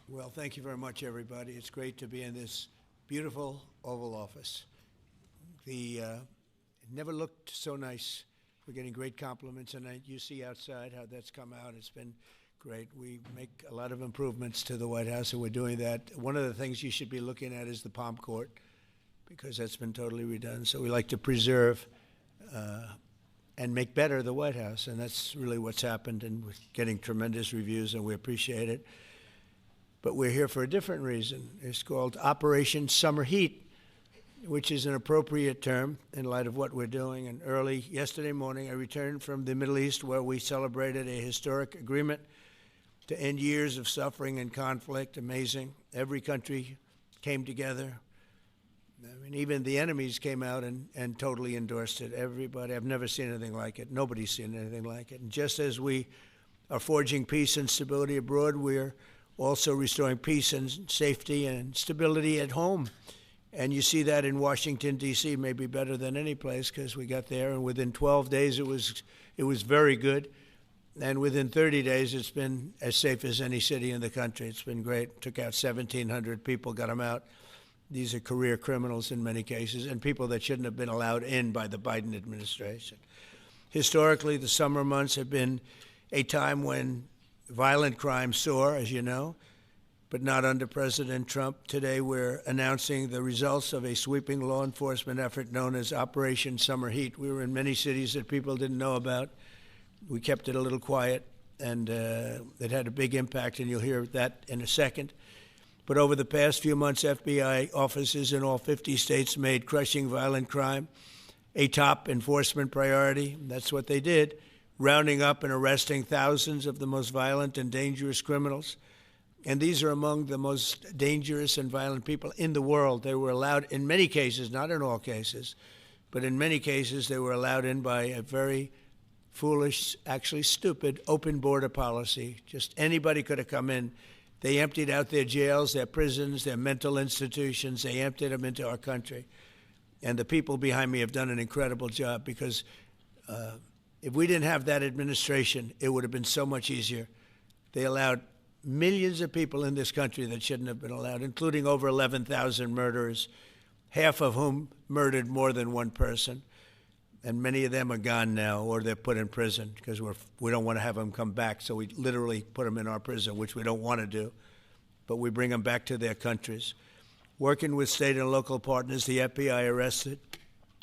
Well, thank you very much, everybody. It's great to be in this beautiful Oval Office. It never looked so nice. We're getting great compliments, and you see outside how that's come out. It's been great. We make a lot of improvements to the White House, and we're doing that. One of the things you should be looking at is the Palm Court, because that's been totally redone. So we like to preserve and make better the White House, and that's really what's happened, and we're getting tremendous reviews, and we appreciate it. But we're here for a different reason. It's called Operation Summer Heat, which is an appropriate term in light of what we're doing. And early yesterday morning, I returned from the Middle East, where we celebrated a historic agreement to end years of suffering and conflict. Amazing. Every country came together. I mean, even the enemies came out and totally endorsed it. Everybody, I've never seen anything like it. Nobody's seen anything like it. And just as we are forging peace and stability abroad, we're also restoring peace and safety and stability at home. And you see that in Washington, D.C., maybe better than any place, because we got there, and within 12 days it was very good. And within 30 days, it's been as safe as any city in the country. It's been great. Took out 1,700 people, got them out. These are career criminals in many cases, and people that shouldn't have been allowed in by the Biden administration. Historically, the summer months have been a time when violent crime soar, as you know, but not under President Trump. Today, we're announcing the results of a sweeping law enforcement effort known as Operation Summer Heat. We were in many cities that people didn't know about. We kept it a little quiet, and it had a big impact, and you'll hear that in a second. But over the past few months, FBI offices in all 50 states made crushing violent crime a top enforcement priority. That's what they did, rounding up and arresting thousands of the most violent and dangerous criminals. And these are among the most dangerous and violent people in the world. They were allowed, in many cases, not in all cases, but in many cases, they were allowed in by a very foolish, actually stupid, open border policy. Just anybody could have come in. They emptied out their jails, their prisons, their mental institutions. They emptied them into our country. And the people behind me have done an incredible job, because if we didn't have that administration, it would have been so much easier. They allowed millions of people in this country that shouldn't have been allowed, including over 11,000 murderers, half of whom murdered more than one person. And many of them are gone now, or they're put in prison, because we don't want to have them come back. So we literally put them in our prison, which we don't want to do. But we bring them back to their countries. Working with state and local partners, the FBI arrested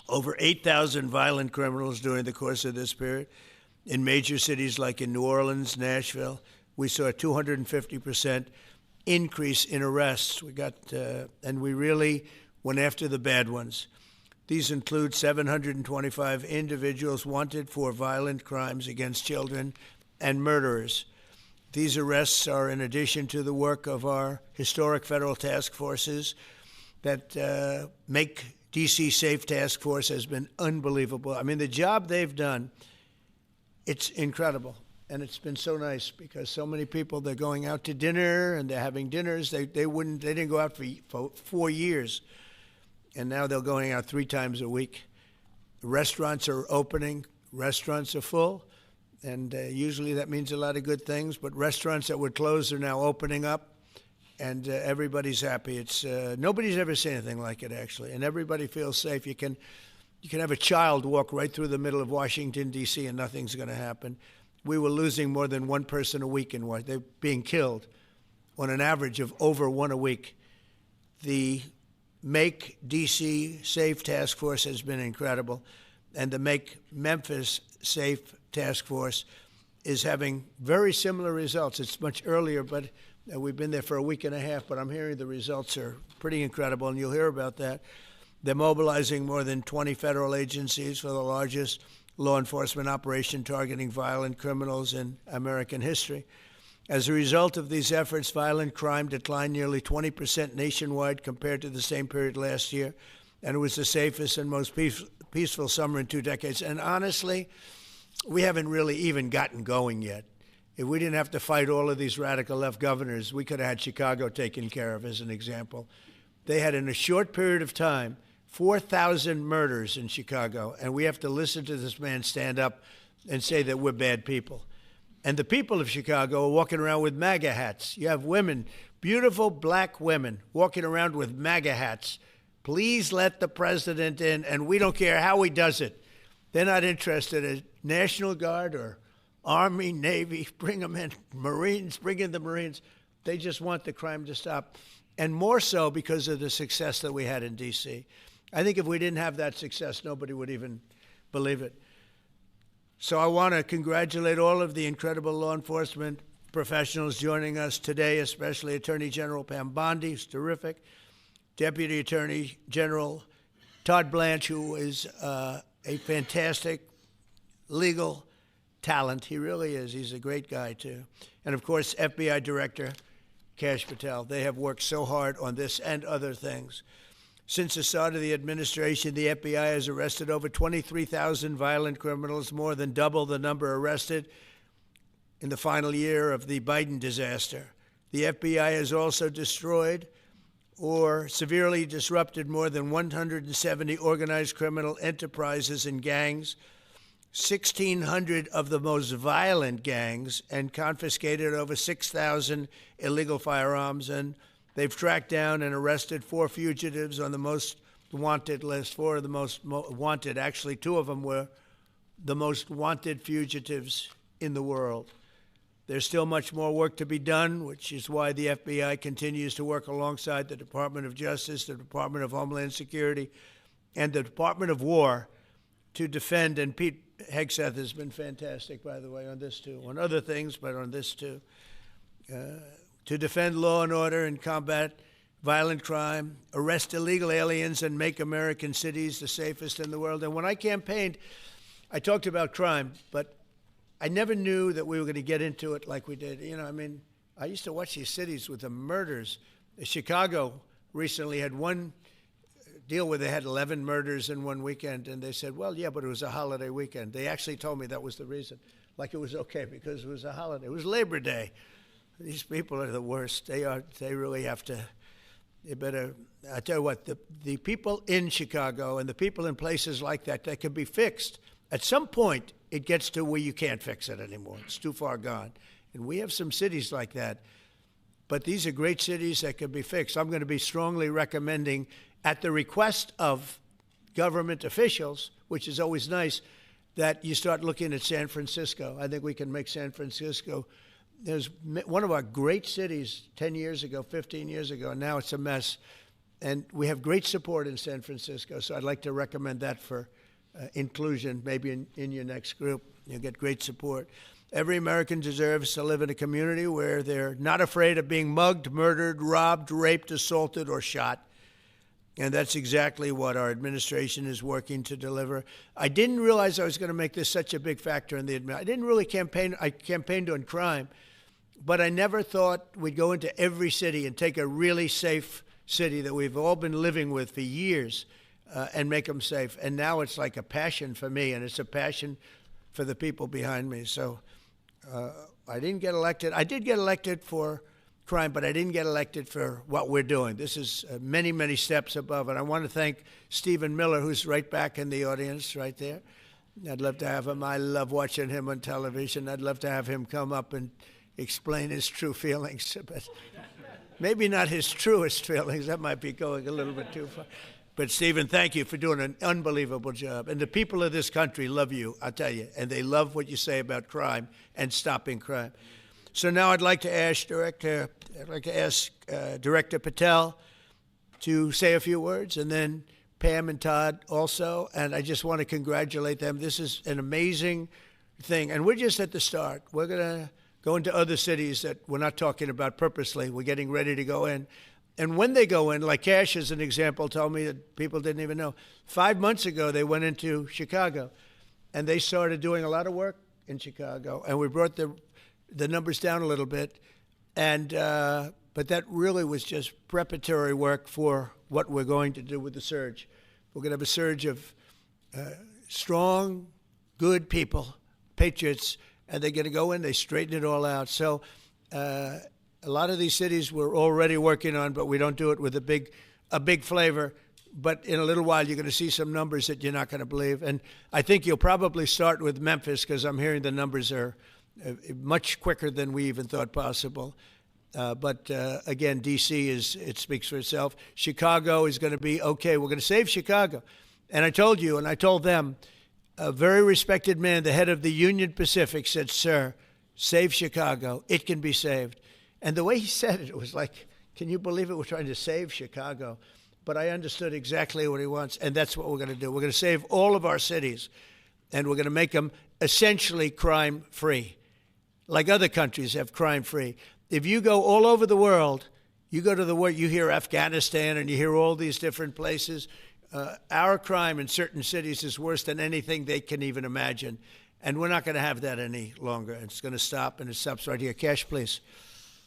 over 8,000 violent criminals during the course of this period. In major cities like in New Orleans, Nashville, we saw a 250% increase in arrests. And we really went after the bad ones. These include 725 individuals wanted for violent crimes against children and murderers. These arrests are in addition to the work of our historic federal task forces. That Make D.C. Safe Task Force has been unbelievable. I mean, the job they've done, it's incredible. And it's been so nice, because so many people, they're going out to dinner and they're having dinners. They didn't go out for 4 years. And now they're going out 3 times a week. Restaurants are opening. Restaurants are full. And usually that means a lot of good things. But restaurants that were closed are now opening up. And everybody's happy. It's nobody's ever seen anything like it, actually. And everybody feels safe. You can have a child walk right through the middle of Washington, D.C., and nothing's going to happen. We were losing more than one person a week in Washington. They're being killed on an average of over one a week. The Make D.C. Safe Task Force has been incredible. And the Make Memphis Safe Task Force is having very similar results. It's much earlier, but we've been there for a week and a half, but I'm hearing the results are pretty incredible, and you'll hear about that. They're mobilizing more than 20 federal agencies for the largest law enforcement operation targeting violent criminals in American history. As a result of these efforts, violent crime declined nearly 20% nationwide compared to the same period last year, and it was the safest and most peaceful summer in 2 decades. And honestly, we haven't really even gotten going yet. If we didn't have to fight all of these radical left governors, we could have had Chicago taken care of, as an example. They had, in a short period of time, 4,000 murders in Chicago, and we have to listen to this man stand up and say that we're bad people. And the people of Chicago are walking around with MAGA hats. You have women, beautiful black women, walking around with MAGA hats. Please let the president in, and we don't care how he does it. They're not interested in National Guard or Army, Navy, bring them in, Marines, bring in the Marines. They just want the crime to stop. And more so because of the success that we had in D.C. I think if we didn't have that success, nobody would even believe it. So I want to congratulate all of the incredible law enforcement professionals joining us today, especially Attorney General Pam Bondi, who's terrific, Deputy Attorney General Todd Blanche, who is a fantastic legal talent. He really is. He's a great guy, too. And, of course, FBI Director Kash Patel. They have worked so hard on this and other things. Since the start of the administration, the FBI has arrested over 23,000 violent criminals, more than double the number arrested in the final year of the Biden disaster. The FBI has also destroyed or severely disrupted more than 170 organized criminal enterprises and gangs, 1,600 of the most violent gangs, and confiscated over 6,000 illegal firearms. And they've tracked down and arrested 4 fugitives on the most wanted list, 4 of the most wanted. Actually, 2 of them were the most wanted fugitives in the world. There's still much more work to be done, which is why the FBI continues to work alongside the Department of Justice, the Department of Homeland Security, and the Department of War to defend. And Pete Hegseth has been fantastic, by the way, on this too, on other things, but on this too, to defend law and order and combat violent crime, arrest illegal aliens, and make American cities the safest in the world. And when I campaigned, I talked about crime, but I never knew that we were going to get into it like we did. You know, I mean, I used to watch these cities with the murders. Chicago recently had one deal where they had 11 murders in one weekend, and they said, well, yeah, but it was a holiday weekend. They actually told me that was the reason, like it was okay because it was a holiday. It was Labor Day. These people are the worst. They really have to, they better, I tell you what, the people in Chicago and the people in places like that can be fixed. At some point, it gets to where you can't fix it anymore. It's too far gone. And we have some cities like that. But these are great cities that can be fixed. I'm going to be strongly recommending, at the request of government officials, which is always nice, that you start looking at San Francisco. I think we can make San Francisco. There's one of our great cities 10 years ago, 15 years ago, and now it's a mess. And we have great support in San Francisco, so I'd like to recommend that for inclusion, maybe in your next group. You'll get great support. Every American deserves to live in a community where they're not afraid of being mugged, murdered, robbed, raped, assaulted, or shot. And that's exactly what our administration is working to deliver. I didn't realize I was going to make this such a big factor in the administration. I didn't really campaign. I campaigned on crime, but I never thought we'd go into every city and take a really safe city that we've all been living with for years and make them safe. And now it's like a passion for me, and it's a passion for the people behind me. So I didn't get elected. I did get elected for crime, but I didn't get elected for what we're doing. This is many, many steps above. And I want to thank Stephen Miller, who's right back in the audience right there. I'd love to have him. I love watching him on television. I'd love to have him come up and explain his true feelings. But maybe not his truest feelings. That might be going a little bit too far. But, Stephen, thank you for doing an unbelievable job. And the people of this country love you, I'll tell you. And they love what you say about crime and stopping crime. So now I'd like to ask Director Patel to say a few words, and then Pam and Todd also. And I just want to congratulate them. This is an amazing thing. And we're just at the start. We're going to go into other cities that we're not talking about purposely. We're getting ready to go in. And when they go in, like Kash as an example told me that people didn't even know. 5 months ago, they went into Chicago, and they started doing a lot of work in Chicago. And we brought the numbers down a little bit. And but that really was just preparatory work for what we're going to do with the surge. We're going to have a surge of strong, good people, patriots, and they're going to go in, they straighten it all out. So a lot of these cities we're already working on, but we don't do it with a big flavor. But in a little while, you're going to see some numbers that you're not going to believe. And I think you'll probably start with Memphis, because I'm hearing the numbers are much quicker than we even thought possible. But again, D.C. it speaks for itself. Chicago is going to be okay. We're going to save Chicago. And I told you, and I told them, a very respected man, the head of the Union Pacific, said, "Sir, save Chicago. It can be saved." And the way he said it, it was like, can you believe it? We're trying to save Chicago. But I understood exactly what he wants, and that's what we're going to do. We're going to save all of our cities, and we're going to make them essentially crime-free, like other countries have crime-free. If you go all over the world, you go to the world, you hear Afghanistan and you hear all these different places. Our crime in certain cities is worse than anything they can even imagine. And we're not going to have that any longer. It's going to stop, and it stops right here. Cash, please.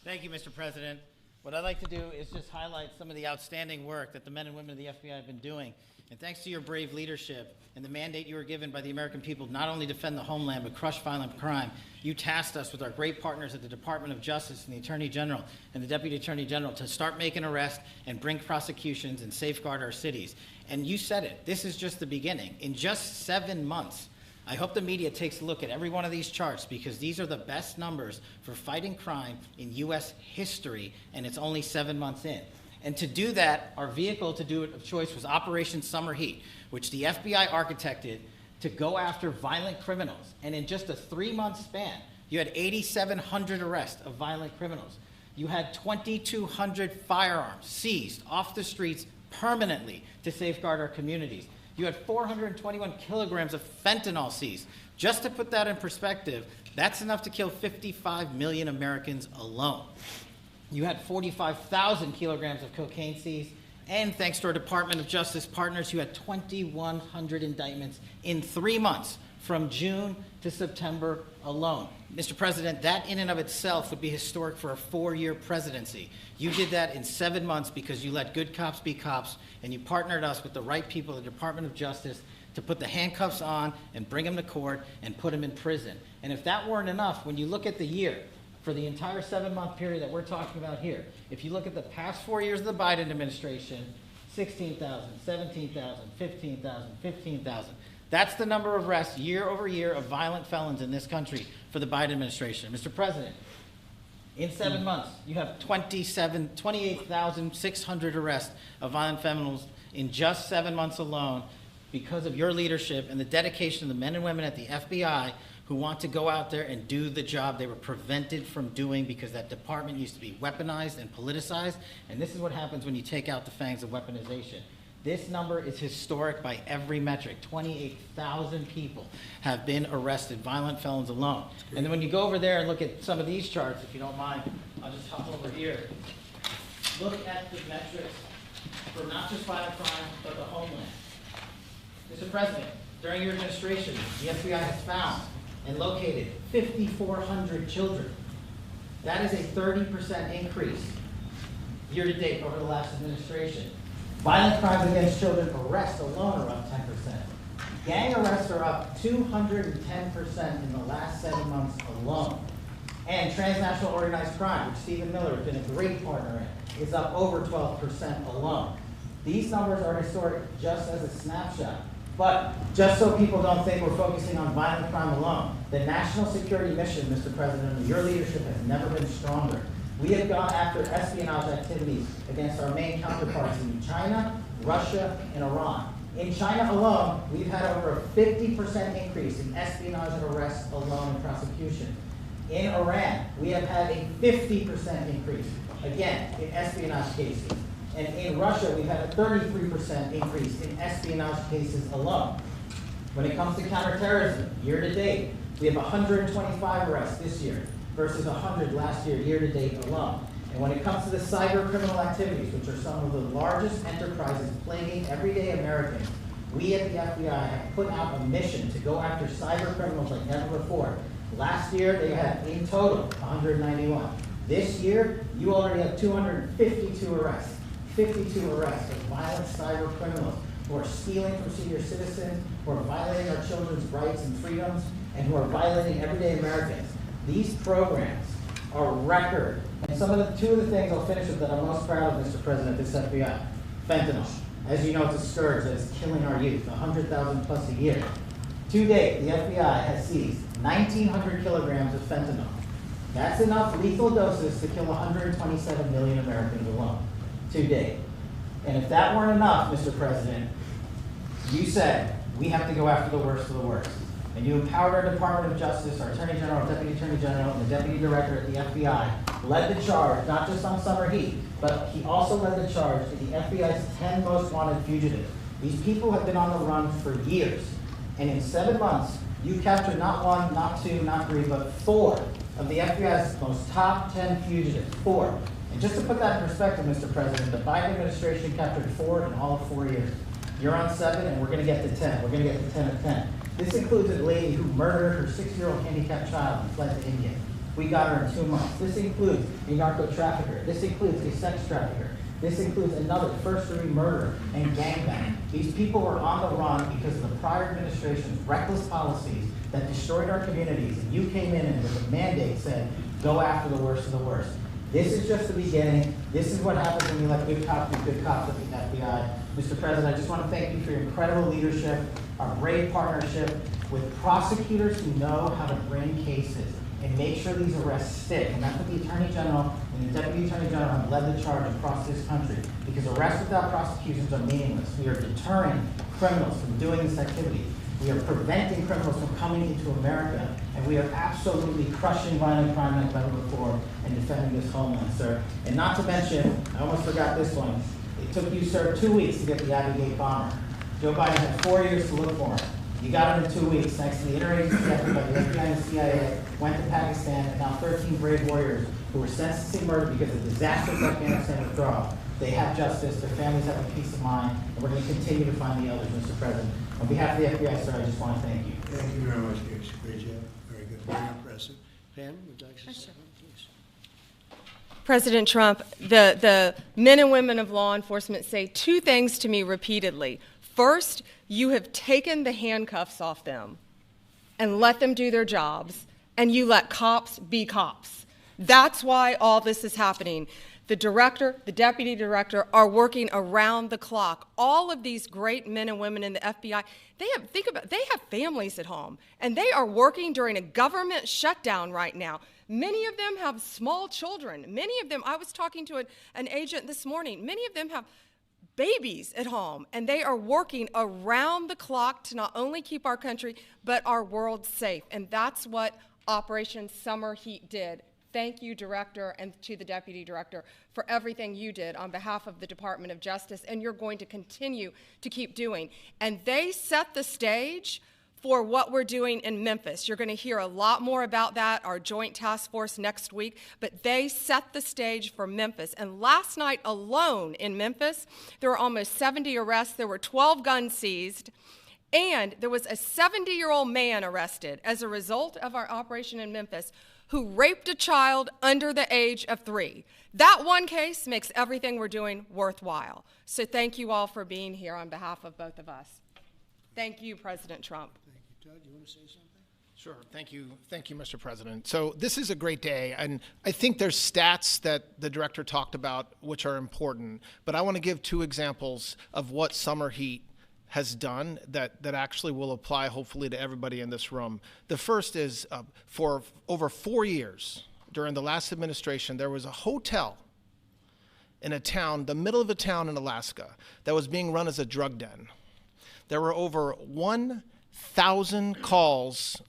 Thank you, Mr. President. What I'd like to do is just highlight some of the outstanding work that the men and women of the FBI have been doing. And thanks to your brave leadership and the mandate you were given by the American people to not only defend the homeland but crush violent crime, you tasked us with our great partners at the Department of Justice and the Attorney General and the Deputy Attorney General to start making arrests and bring prosecutions and safeguard our cities. And you said it, this is just the beginning. In just 7 months, I hope the media takes a look at every one of these charts, because these are the best numbers for fighting crime in U.S. history, and it's only 7 months in. And to do that, our vehicle to do it of choice was Operation Summer Heat, which the FBI architected to go after violent criminals. And in just a 3-month span, you had 8,700 arrests of violent criminals. You had 2,200 firearms seized off the streets permanently to safeguard our communities. You had 421 kilograms of fentanyl seized. Just to put that in perspective, that's enough to kill 55 million Americans alone. You had 45,000 kilograms of cocaine seized, and thanks to our Department of Justice partners, you had 2,100 indictments in 3 months, from June to September alone. Mr. President, that in and of itself would be historic for a 4-year presidency. You did that in 7 months because you let good cops be cops, and you partnered us with the right people at the Department of Justice to put the handcuffs on and bring them to court and put them in prison. And if that weren't enough, when you look at the year, for the entire 7-month period that we're talking about here, if you look at the past 4 years of the Biden administration, 16,000, 17,000, 15,000, 15,000. That's the number of arrests year over year of violent felons in this country for the Biden administration. Mr. President, in 7 months, you have 28,600 arrests of violent felons in just 7 months alone, because of your leadership and the dedication of the men and women at the FBI who want to go out there and do the job they were prevented from doing because that department used to be weaponized and politicized. And this is what happens when you take out the fangs of weaponization. This number is historic by every metric. 28,000 people have been arrested, violent felons alone. And then when you go over there and look at some of these charts, if you don't mind, I'll just hop over here. Look at the metrics for not just violent crime, but the homeland. Mr. President, during your administration, the FBI has found and located 5,400 children. That is a 30% increase year to date over the last administration. Violent crimes against children arrests alone are up 10%. Gang arrests are up 210% in the last 7 months alone. And transnational organized crime, which Stephen Miller has been a great partner in, is up over 12% alone. These numbers are historic just as a snapshot. But just so people don't think we're focusing on violent crime alone, the national security mission, Mr. President, under your leadership has never been stronger. We have gone after espionage activities against our main counterparts in China, Russia, and Iran. In China alone, we've had over a 50% increase in espionage arrests alone in prosecution. In Iran, we have had a 50% increase, again, in espionage cases. And in Russia, we've had a 33% increase in espionage cases alone. When it comes to counterterrorism, year to date, we have 125 arrests this year versus 100 last year, year to date alone. And when it comes to the cyber criminal activities, which are some of the largest enterprises plaguing everyday Americans, we at the FBI have put out a mission to go after cyber criminals like never before. Last year, they had in total 191. This year, you already have 252 arrests. 52 arrests of violent cyber criminals who are stealing from senior citizens, who are violating our children's rights and freedoms, and who are violating everyday Americans. These programs are record. And two of the things I'll finish with that I'm most proud of, Mr. President, this FBI. Fentanyl. As you know, it's a scourge that is killing our youth, 100,000 plus a year. To date, the FBI has seized 1,900 kilograms of fentanyl. That's enough lethal doses to kill 127 million Americans alone, to date. And if that weren't enough, Mr. President, you said we have to go after the worst of the worst. And you empowered our Department of Justice, our Attorney General, Deputy Attorney General, and the Deputy Director at the FBI, led the charge, not just on summer heat, but he also led the charge to the FBI's 10 most wanted fugitives. These people have been on the run for years. And in 7 months, you captured not 1, not 2, not 3, but 4 of the FBI's most top 10 fugitives. 4. And just to put that in perspective, Mr. President, the Biden administration captured 4 in all of 4 years. You're on 7, and we're going to get to 10. We're going to get to 10 of 10. This includes a lady who murdered her 6-year-old handicapped child and fled to India. We got her in 2 months. This includes a narco trafficker. This includes a sex trafficker. This includes another first-degree murderer and gangbang. These people were on the run because of the prior administration's reckless policies that destroyed our communities. And you came in and with a mandate said, go after the worst of the worst. This is just the beginning. This is what happens when you let good cops be good cops at the FBI. Mr. President, I just want to thank you for your incredible leadership, our brave partnership with prosecutors who know how to bring cases and make sure these arrests stick. And that's what the Attorney General and the Deputy Attorney General have led the charge across this country. Because arrests without prosecutions are meaningless. We are deterring criminals from doing this activity. We are preventing criminals from coming into America. And we are absolutely crushing violent crime and federal reform and defending this homeland, sir. And not to mention, I almost forgot this one. It took you, sir, 2 weeks to get the Abbey Gate bomber. Joe Biden had 4 years to look for him. You got him in 2 weeks, thanks to the interagency effort by the FBI and the CIA, went to Pakistan, and now 13 brave warriors who were sentenced to murder because of disastrous Afghanistan withdrawal. They have justice, their families have a peace of mind, and we're going to continue to find the others, Mr. President. On behalf of the FBI, sir, I just want to thank you. Thank you very much, Pierce. Great job. Very good. Very impressive. Pam, would you like to say something, please? President Trump, the men and women of law enforcement say 2 things to me repeatedly. First, you have taken the handcuffs off them and let them do their jobs, and you let cops be cops. That's why all this is happening. The director, the deputy director are working around the clock. All of these great men and women in the FBI, they have families at home, and they are working during a government shutdown right now. Many of them have small children. Many of them, I was talking to an agent this morning, many of them have babies at home, and they are working around the clock to not only keep our country, but our world safe. And that's what Operation Summer Heat did. Thank you, Director, and to the Deputy Director for everything you did on behalf of the Department of Justice, and you're going to continue to keep doing. And they set the stage for what we're doing in Memphis. You're going to hear a lot more about that, our joint task force next week, but they set the stage for Memphis. And last night alone in Memphis, there were almost 70 arrests. There were 12 guns seized, and there was a 70-year-old man arrested as a result of our operation in Memphis who raped a child under the age of 3. That one case makes everything we're doing worthwhile. So thank you all for being here on behalf of both of us. Thank you, President Trump. Thank you. Todd, do you want to say something? Sure. Thank you, Mr. President. So this is a great day, and I think there's stats that the director talked about which are important, but I want to give 2 examples of what Summer Heat has done that actually will apply hopefully to everybody in this room. The first is for over 4 years during the last administration, there was a hotel in a town, the middle of a town in Alaska, that was being run as a drug den. There were over 1,000 calls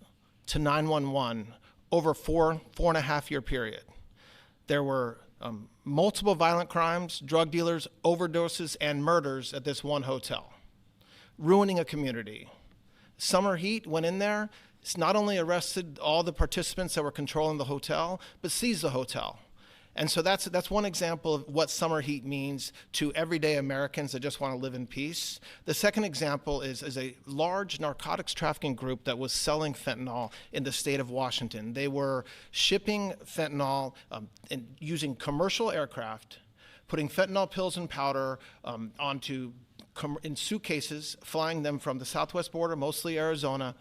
to 911 over 4.5 year period. There were multiple violent crimes, drug dealers, overdoses, and murders at this one hotel, ruining a community. Summer Heat went in there. It's not only arrested all the participants that were controlling the hotel, but seized the hotel. And so that's one example of what Summer Heat means to everyday Americans that just want to live in peace. The second example is a large narcotics trafficking group that was selling fentanyl in the state of Washington. They were shipping fentanyl and using commercial aircraft, putting fentanyl pills and powder in suitcases, flying them from the southwest border, mostly Arizona,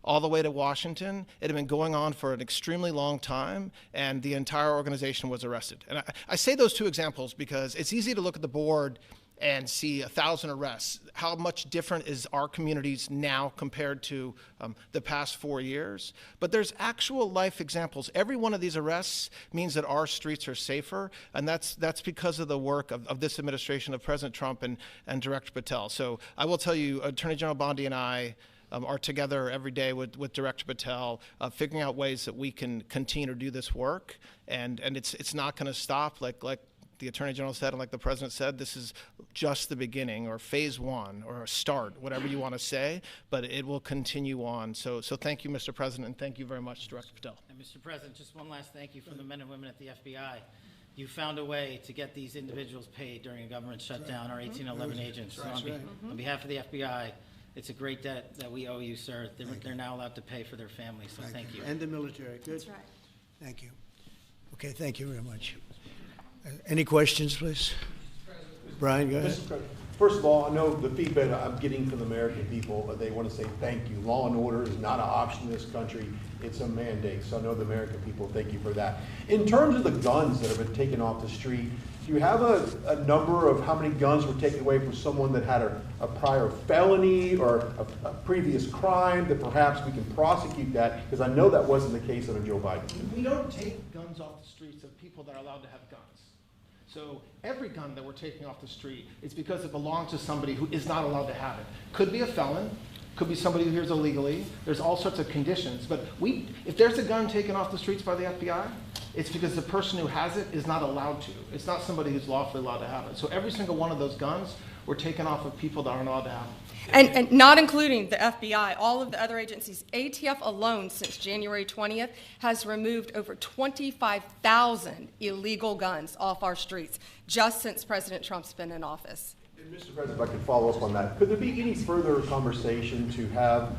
all the way to Washington. It had been going on for an extremely long time, and the entire organization was arrested. And I say those 2 examples because it's easy to look at the board and see 1,000 arrests, how much different is our communities now compared to the past 4 years? But there's actual life examples. Every one of these arrests means that our streets are safer, and that's because of the work of this administration, of President Trump and Director Patel. So I will tell you, Attorney General Bondi and I are together every day with Director Patel, figuring out ways that we can continue to do this work, and it's not going to stop. Like the Attorney General said, and like the President said, this is just the beginning, or phase one, or a start, whatever you want to say, but it will continue on. So thank you, Mr. President, and thank you very much, Director Patel. And Mr. President, just one last thank you from the men and women at the FBI. You found a way to get these individuals paid during a government shutdown, our 1811 agents. So on behalf of the FBI, it's a great debt that we owe you, sir. They're now allowed to pay for their families, so thank you. And the military. Good. That's right. Thank you. Okay, thank you very much. Any questions, please? Brian, go ahead. Mr. President, first of all, I know the feedback I'm getting from the American people, they want to say thank you. Law and order is not an option in this country. It's a mandate. So I know the American people thank you for that. In terms of the guns that have been taken off the street, do you have a number of how many guns were taken away from someone that had a prior felony or a previous crime that perhaps we can prosecute that? Because I know that wasn't the case under Joe Biden. We don't take guns off the streets of people that are allowed to have guns. So every gun that we're taking off the street is because it belongs to somebody who is not allowed to have it. Could be a felon, could be somebody who hears illegally. There's all sorts of conditions. But if there's a gun taken off the streets by the FBI, it's because the person who has it is not allowed to. It's not somebody who's lawfully allowed to have it. So every single one of those guns were taken off of people that aren't allowed to have them. And not including the FBI, all of the other agencies. ATF alone, since January 20th, has removed over 25,000 illegal guns off our streets, just since President Trump's been in office. And Mr. President, if I could follow up on that, could there be any further conversation to have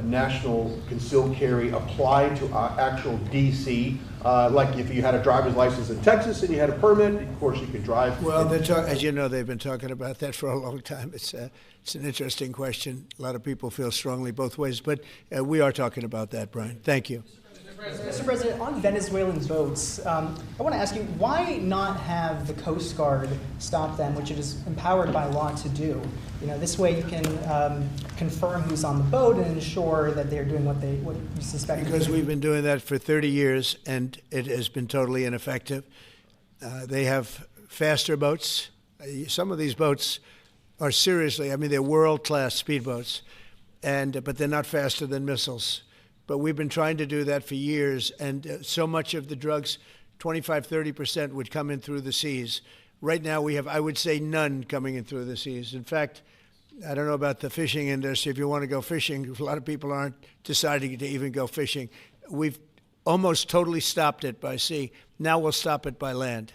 national concealed carry applied to actual DC? Like if you had a driver's license in Texas and you had a permit, of course you could drive. Well, as you know, they've been talking about that for a long time. It's an interesting question. A lot of people feel strongly both ways, but we are talking about that, Brian. Thank you. Mr. President, on Venezuelan boats, I want to ask you, why not have the Coast Guard stop them, which it is empowered by law to do? You know, this way you can confirm who's on the boat and ensure that they're doing what you suspect. Because we've been doing that for 30 years, and it has been totally ineffective. They have faster boats. Some of these boats are seriously, I mean, they're world-class speedboats, but they're not faster than missiles. But we've been trying to do that for years, and so much of the drugs, 25-30%, would come in through the seas. Right now we have, I would say, none coming in through the seas. In fact, I don't know about the fishing industry. If you want to go fishing, a lot of people aren't deciding to even go fishing. We've almost totally stopped it by sea. Now we'll stop it by land.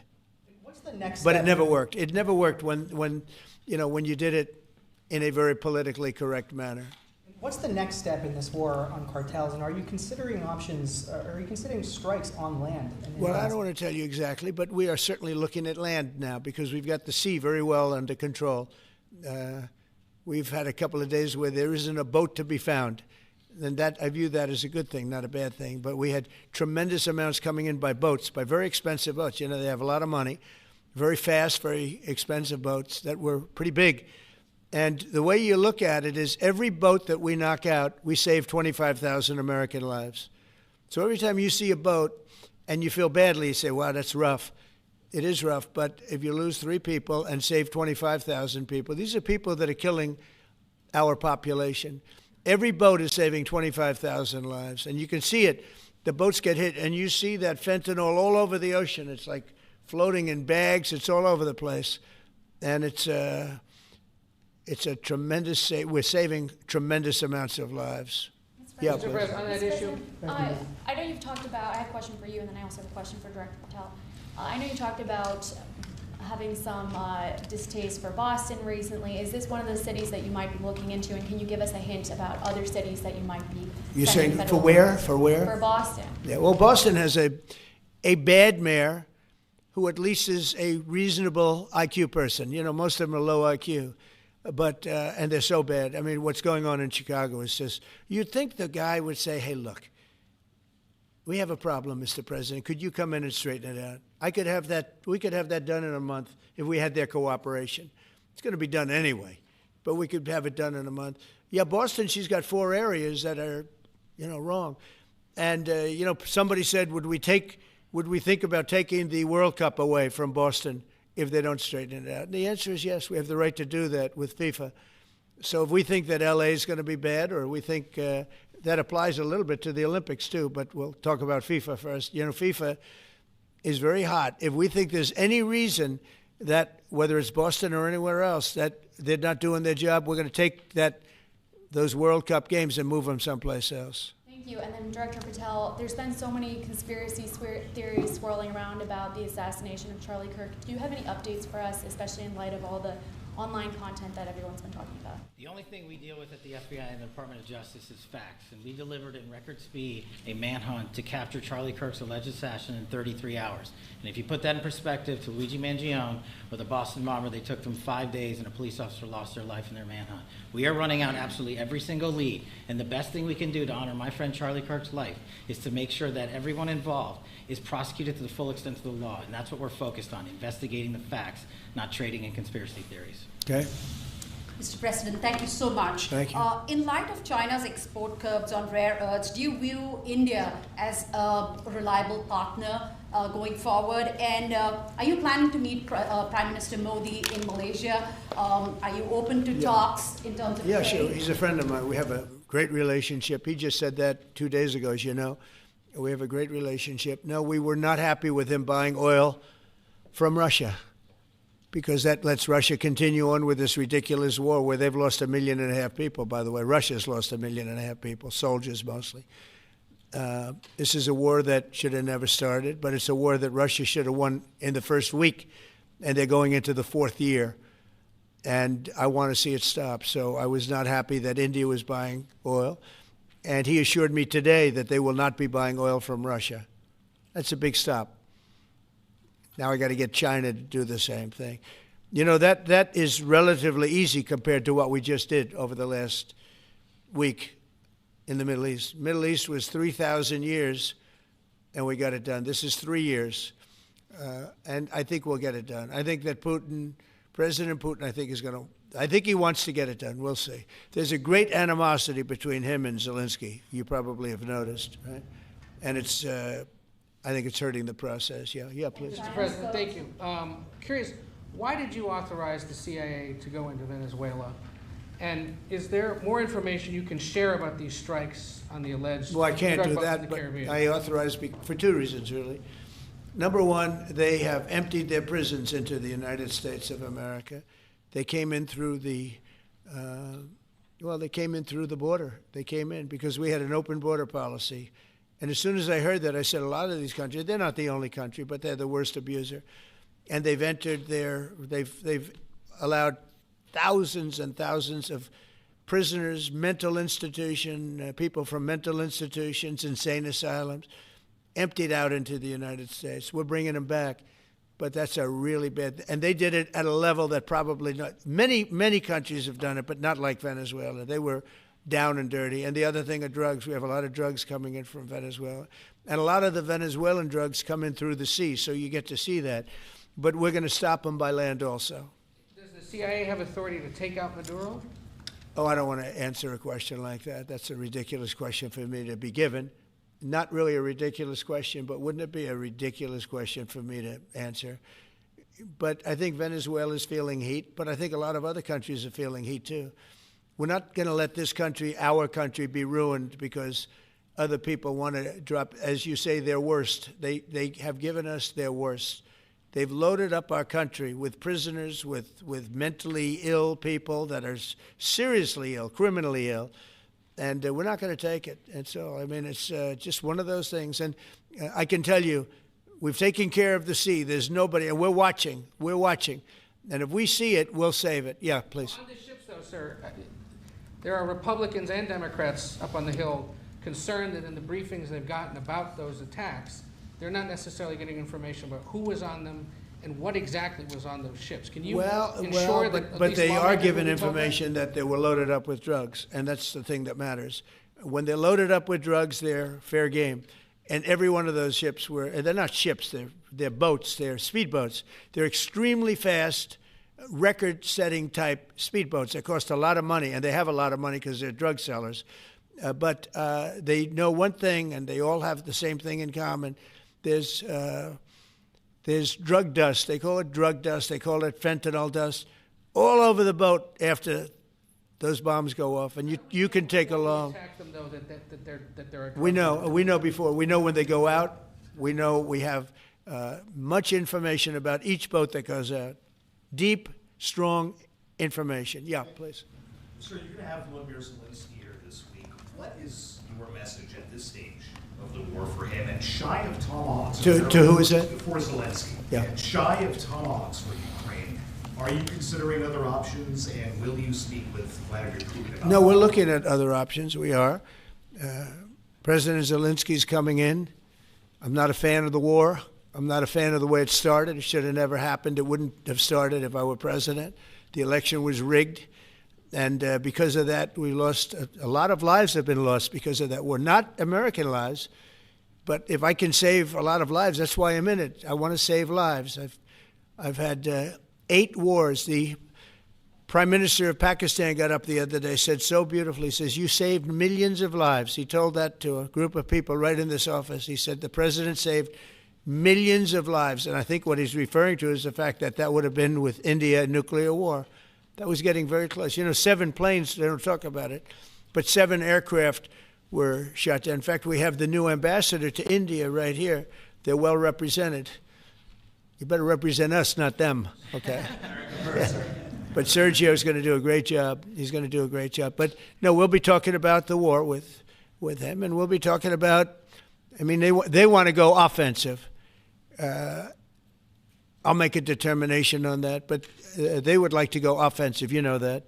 What's the next But step? it never worked. It never worked when you did it in a very politically correct manner. What's the next step in this war on cartels, and are you considering options, are you considering strikes on land? Well, I don't want to tell you exactly, but we are certainly looking at land now because we've got the sea very well under control. We've had a couple of days where there isn't a boat to be found. And that, I view that as a good thing, not a bad thing. But we had tremendous amounts coming in by boats, by very expensive boats. You know, they have a lot of money, very fast, very expensive boats that were pretty big. And the way you look at it is every boat that we knock out, we save 25,000 American lives. So every time you see a boat and you feel badly, you say, wow, that's rough. It is rough, but if you lose 3 people and save 25,000 people, these are people that are killing our population. Every boat is saving 25,000 lives, and you can see it. The boats get hit, and you see that fentanyl all over the ocean. It's like floating in bags. It's all over the place, and it's a tremendous. We're saving tremendous amounts of lives. Yeah, Mr. please. President, on that issue, I know you've talked about, I have a question for you, and then I also have a question for Director Patel. I know you talked about having some distaste for Boston recently. Is this one of those cities that you might be looking into, and can you give us a hint about other cities that you might be You're sending saying for federal where? funds? For where? For Boston. Yeah, well, Boston has a bad mayor who at least is a reasonable IQ person. You know, most of them are low IQ. But and they're so bad. I mean, what's going on in Chicago is just, you'd think the guy would say, hey, look, we have a problem, Mr. President. Could you come in and straighten it out? We could have that done in a month if we had their cooperation. It's going to be done anyway, but we could have it done in a month. Yeah, Boston, she's got 4 areas that are, wrong. And, somebody said, would we think about taking the World Cup away from Boston if they don't straighten it out? And the answer is yes, we have the right to do that with FIFA. So if we think that LA is going to be bad, or we think that applies a little bit to the Olympics too, but we'll talk about FIFA first. FIFA is very hot. If we think there's any reason that, whether it's Boston or anywhere else, that they're not doing their job, we're going to take those World Cup games and move them someplace else. Thank you. And then Director Patel, there's been so many conspiracy theories swirling around about the assassination of Charlie Kirk. Do you have any updates for us, especially in light of all the online content that everyone's been talking about? The only thing we deal with at the FBI and the Department of Justice is facts, and we delivered in record speed a manhunt to capture Charlie Kirk's alleged assassin in 33 hours. And if you put that in perspective to Luigi Mangione or the Boston bomber, they took them 5 days and a police officer lost their life in their manhunt. We are running out absolutely every single lead, and the best thing we can do to honor my friend Charlie Kirk's life is to make sure that everyone involved is prosecuted to the full extent of the law, and that's what we're focused on, investigating the facts, not trading in conspiracy theories. Okay. Mr. President, thank you so much. Thank you. In light of China's export curbs on rare earths, do you view India as a reliable partner going forward? And are you planning to meet Prime Minister Modi in Malaysia? Are you open to talks in terms of Yeah, trade? sure. He's a friend of mine. We have a great relationship. He just said that 2 days ago, as you know. We have a great relationship. No, we were not happy with him buying oil from Russia, because that lets Russia continue on with this ridiculous war where they've lost 1.5 million people, by the way. Russia's lost 1.5 million people, soldiers mostly. This is a war that should have never started, but it's a war that Russia should have won in the first week, and they're going into the 4th year. And I want to see it stop. So I was not happy that India was buying oil. And he assured me today that they will not be buying oil from Russia. That's a big stop. Now I got to get China to do the same thing. That is relatively easy compared to what we just did over the last week in the Middle East. Middle East was 3,000 years, and we got it done. This is 3 years, and I think we'll get it done. I think that President Putin, I think he wants to get it done. We'll see. There's a great animosity between him and Zelensky. You probably have noticed, right? And I think it's hurting the process. Yeah, please. Mr. President, thank you. Curious, why did you authorize the CIA to go into Venezuela? And is there more information you can share about these strikes on the alleged Well, I can't drug do busts in that, the but Caribbean? I authorized for 2 reasons, really. Number one, they have emptied their prisons into the United States of America. They came in through the border. They came in because we had an open border policy. And as soon as I heard that, I said, a lot of these countries, they're not the only country, but they're the worst abuser. And they've they've allowed thousands and thousands of prisoners, people from mental institutions, insane asylums, emptied out into the United States. We're bringing them back, but that's a really bad, and they did it at a level that probably many countries have done it, but not like Venezuela. They were down and dirty. And the other thing are drugs. We have a lot of drugs coming in from Venezuela. And a lot of the Venezuelan drugs come in through the sea, so you get to see that. But we're going to stop them by land also. Does the CIA have authority to take out Maduro? Oh, I don't want to answer a question like that. That's a ridiculous question for me to be given. Not really a ridiculous question, but wouldn't it be a ridiculous question for me to answer? But I think Venezuela is feeling heat, but I think a lot of other countries are feeling heat too. We're not going to let this country, our country, be ruined because other people want to drop, as you say, their worst. They have given us their worst. They've loaded up our country with prisoners, with mentally ill people that are seriously ill, criminally ill, and we're not going to take it. And so, I mean, it's just one of those things. And I can tell you, we've taken care of the sea. There's nobody, and we're watching. We're watching. And if we see it, we'll save it. Yeah, please. On the ships, though, sir, there are Republicans and Democrats up on the Hill concerned that in the briefings they've gotten about those attacks, they're not necessarily getting information about who was on them and what exactly was on those ships. Can you ensure that but they are given information that they were loaded up with drugs, and that's the thing that matters. When they're loaded up with drugs, they're fair game. And every one of those ships they're not ships, they're boats, they're speedboats. They're extremely fast, record-setting type speedboats that cost a lot of money, and they have a lot of money because they're drug sellers. But they know one thing, and they all have the same thing in common. There's drug dust. They call it drug dust. They call it fentanyl dust all over the boat after those bombs go off, and you can take along. Attack them though that they're a drug We know before. We know when they go out. We know we have much information about each boat that goes out. Deep, strong information. Yeah, please. Sir, you're going to have Volodymyr Zelensky here this week. What is your message at this stage of the war for him? And shy of tomahawks. To who is that? For Zelensky. Yeah. And shy of tomahawks for Ukraine. Are you considering other options, and will you speak with Vladimir Putin about No, we're looking at other options. We are. President Zelensky's coming in. I'm not a fan of the war. I'm not a fan of the way it started. It should have never happened. It wouldn't have started if I were president. The election was rigged. And because of that, we lost a lot of lives have been lost because of that war. Not American lives, but if I can save a lot of lives, that's why I'm in it. I want to save lives. I've had 8 wars. The Prime Minister of Pakistan got up the other day, said so beautifully, says, you saved millions of lives. He told that to a group of people right in this office. He said the president saved millions of lives. And I think what he's referring to is the fact that that would have been with India, nuclear war. That was getting very close. 7 planes, they don't talk about it, but 7 aircraft were shot down. In fact, we have the new ambassador to India right here. They're well represented. You better represent us, not them, okay? But Sergio's going to do a great job. He's going to do a great job. But no, we'll be talking about the war with him, and we'll be talking about, they want to go offensive. I'll make a determination on that, but they would like to go offensive, you know that,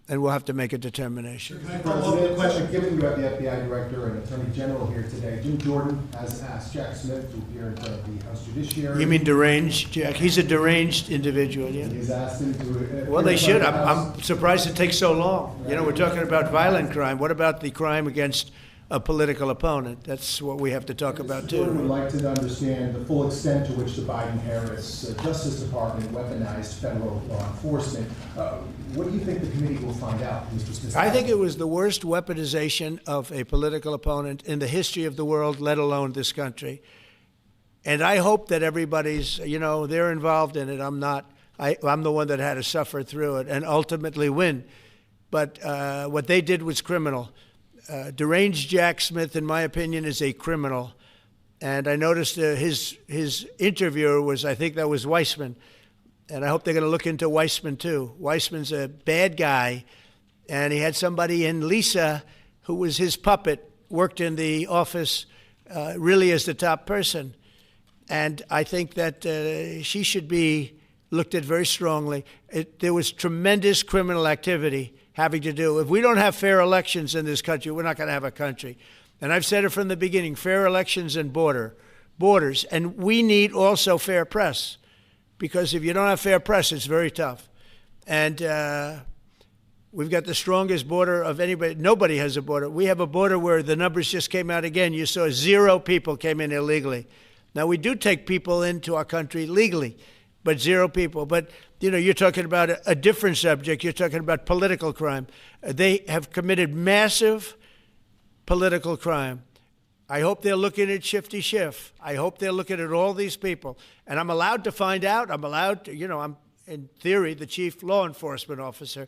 and we'll have to make a determination. Can I follow up the question? Given you have the FBI director and attorney general here today, Jim Jordan has asked Jack Smith to appear in front of the House Judiciary. You mean deranged, Jack? He's a deranged individual, yeah. He's asked him to. Well, they should. I'm surprised it takes so long. We're talking about violent crime. What about the crime against a political opponent? That's what we have to talk about, too. Jordan would like to understand the full extent to which the Biden-Harris Justice Department weaponized federal law enforcement. What do you think the committee will find out, Mr. Smith? I think it was the worst weaponization of a political opponent in the history of the world, let alone this country. And I hope that everybody's, they're involved in it. I'm not. I'm the one that had to suffer through it and ultimately win. But what they did was criminal. Deranged Jack Smith, in my opinion, is a criminal. And I noticed his interviewer was, I think that was Weissman. And I hope they're going to look into Weissman, too. Weissman's a bad guy. And he had somebody in Lisa, who was his puppet, worked in the office really as the top person. And I think that she should be looked at very strongly. There was tremendous criminal activity having to do. If we don't have fair elections in this country, we're not going to have a country. And I've said it from the beginning, fair elections and borders. And we need also fair press, because if you don't have fair press, it's very tough. And we've got the strongest border of anybody. Nobody has a border. We have a border where the numbers just came out again. You saw 0 people came in illegally. Now, we do take people into our country legally, but 0 people. But, you're talking about a different subject. You're talking about political crime. They have committed massive political crime. I hope they're looking at Shifty Schiff. I hope they're looking at all these people. And I'm allowed to find out. I'm allowed to, I'm, in theory, the chief law enforcement officer.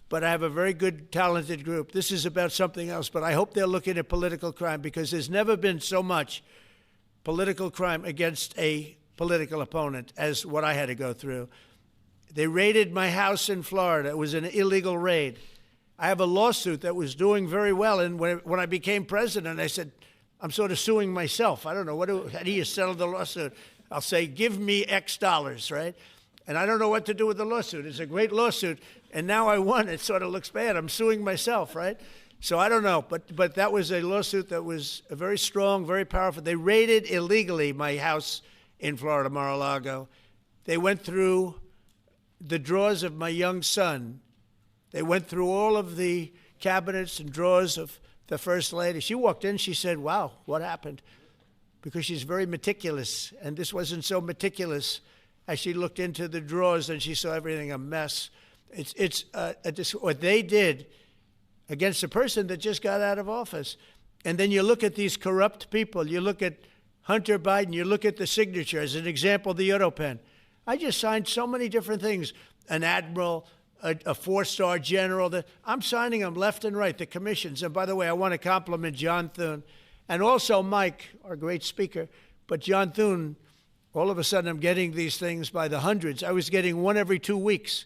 But I have a very good, talented group. This is about something else. But I hope they're looking at political crime, because there's never been so much political crime against a political opponent as what I had to go through. They raided my house in Florida. It was an illegal raid. I have a lawsuit that was doing very well. And when I became president, I said, I'm sort of suing myself. I don't know. How do you settle the lawsuit? I'll say, give me X dollars, right? And I don't know what to do with the lawsuit. It's a great lawsuit. And now I won. It sort of looks bad. I'm suing myself, right? So I don't know. But that was a lawsuit that was very strong, very powerful. They raided illegally my house in Florida, Mar-a-Lago. They went through the drawers of my young son. They went through all of the cabinets and drawers of the First Lady. She walked in, she said, wow, what happened? Because she's very meticulous, and this wasn't so meticulous as she looked into the drawers and she saw everything a mess. What they did against a person that just got out of office. And then you look at these corrupt people. You look at Hunter Biden. You look at the signature. As an example, the Europen. I just signed so many different things. An admiral, a four-star general. I'm signing them left and right, the commissions. And by the way, I want to compliment John Thune and also Mike, our great speaker. But John Thune, all of a sudden I'm getting these things by the hundreds. I was getting one every 2 weeks.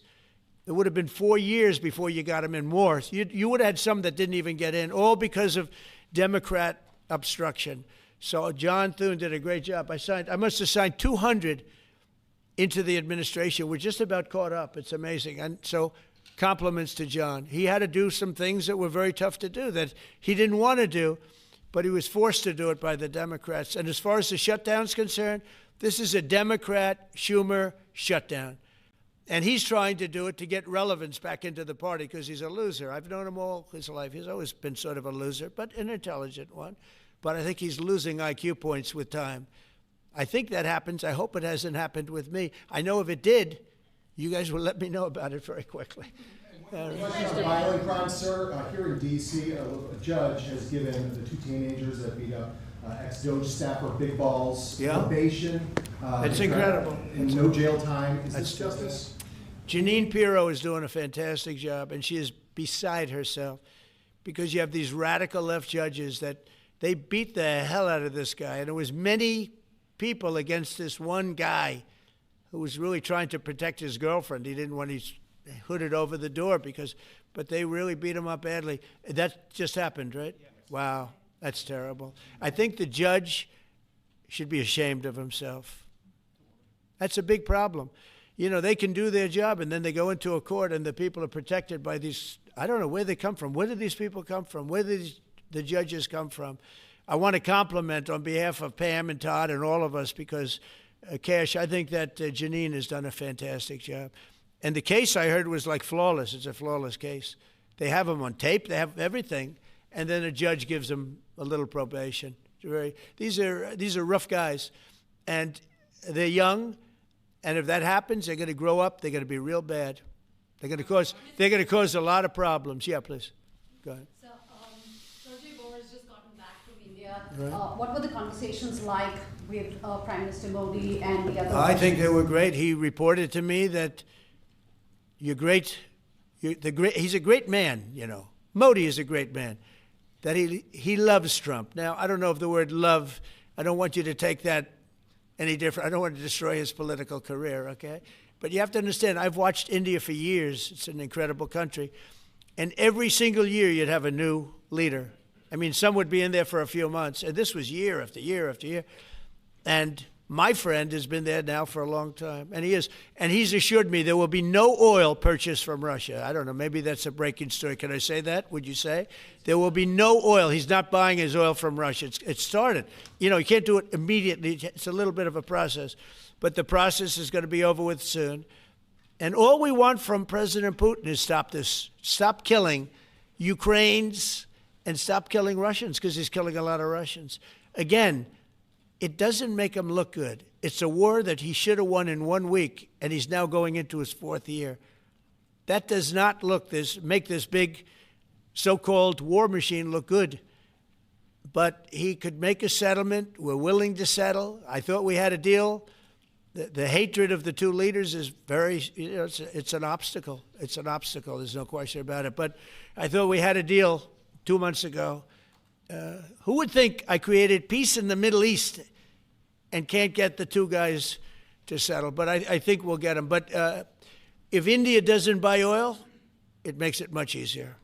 It would have been 4 years before you got them in more. You would have had some that didn't even get in, all because of Democrat obstruction. So John Thune did a great job. I must have signed 200 into the administration. We're just about caught up. It's amazing. And so compliments to John. He had to do some things that were very tough to do that he didn't want to do, but he was forced to do it by the Democrats. And as far as the shutdown's concerned, this is a Democrat Schumer shutdown. And he's trying to do it to get relevance back into the party because he's a loser. I've known him all his life. He's always been sort of a loser, but an intelligent one. But I think he's losing IQ points with time. I think that happens. I hope it hasn't happened with me. I know if it did, you guys will let me know about it very quickly. Violent crime, sir. Here in D.C., a judge has given the two teenagers that beat up ex-Doge staffer Big Balls probation. It's incredible. And no jail time. Is this justice? Jeanine Pirro is doing a fantastic job, and she is beside herself because you have these radical left judges that they beat the hell out of this guy. And there was many people against this one guy who was really trying to protect his girlfriend. He didn't want his hooded over the door but they really beat him up badly. That just happened, right? Yeah. Wow, that's terrible. I think the judge should be ashamed of himself. That's a big problem. You know, they can do their job, and then they go into a court, and the people are protected by these, I don't know where they come from. Where do these people come from? Where do the judges come from? I want to compliment on behalf of Pam and Todd and all of us because, Cash, I think that Jeanine has done a fantastic job. And the case I heard was like flawless. It's a flawless case. They have them on tape. They have everything. And then a judge gives them a little probation. These are rough guys. And they're young. And if that happens, they're going to grow up. They're going to be real bad. They're going to cause a lot of problems. Yeah, please. Go ahead. So, Sergey Boris just gotten back from India. Right. What were the conversations like with Prime Minister Modi and the other? I think they were great. He reported to me that he's a great man, you know. Modi is a great man. That he loves Trump. Now, I don't know if the word love, I don't want you to take that any different. I don't want to destroy his political career, okay? But you have to understand, I've watched India for years. It's an incredible country. And every single year you'd have a new leader. I mean, some would be in there for a few months. And this was year after year after year. And my friend has been there now for a long time. And he's assured me there will be no oil purchased from Russia. I don't know, maybe that's a breaking story. Can I say that? Would you say? There will be no oil. He's not buying his oil from Russia. It started. You know, you can't do it immediately. It's a little bit of a process. But the process is going to be over with soon. And all we want from President Putin is stop this. Stop killing Ukrainians and stop killing Russians because he's killing a lot of Russians. Again, it doesn't make him look good. It's a war that he should have won in 1 week, and he's now going into his 4th year. That does not make this big so-called war machine look good. But he could make a settlement. We're willing to settle. I thought we had a deal. The hatred of the two leaders is it's an obstacle. It's an obstacle. There's no question about it. But I thought we had a deal 2 months ago. Who would think I created peace in the Middle East and can't get the two guys to settle? But I think we'll get them. But if India doesn't buy oil, it makes it much easier.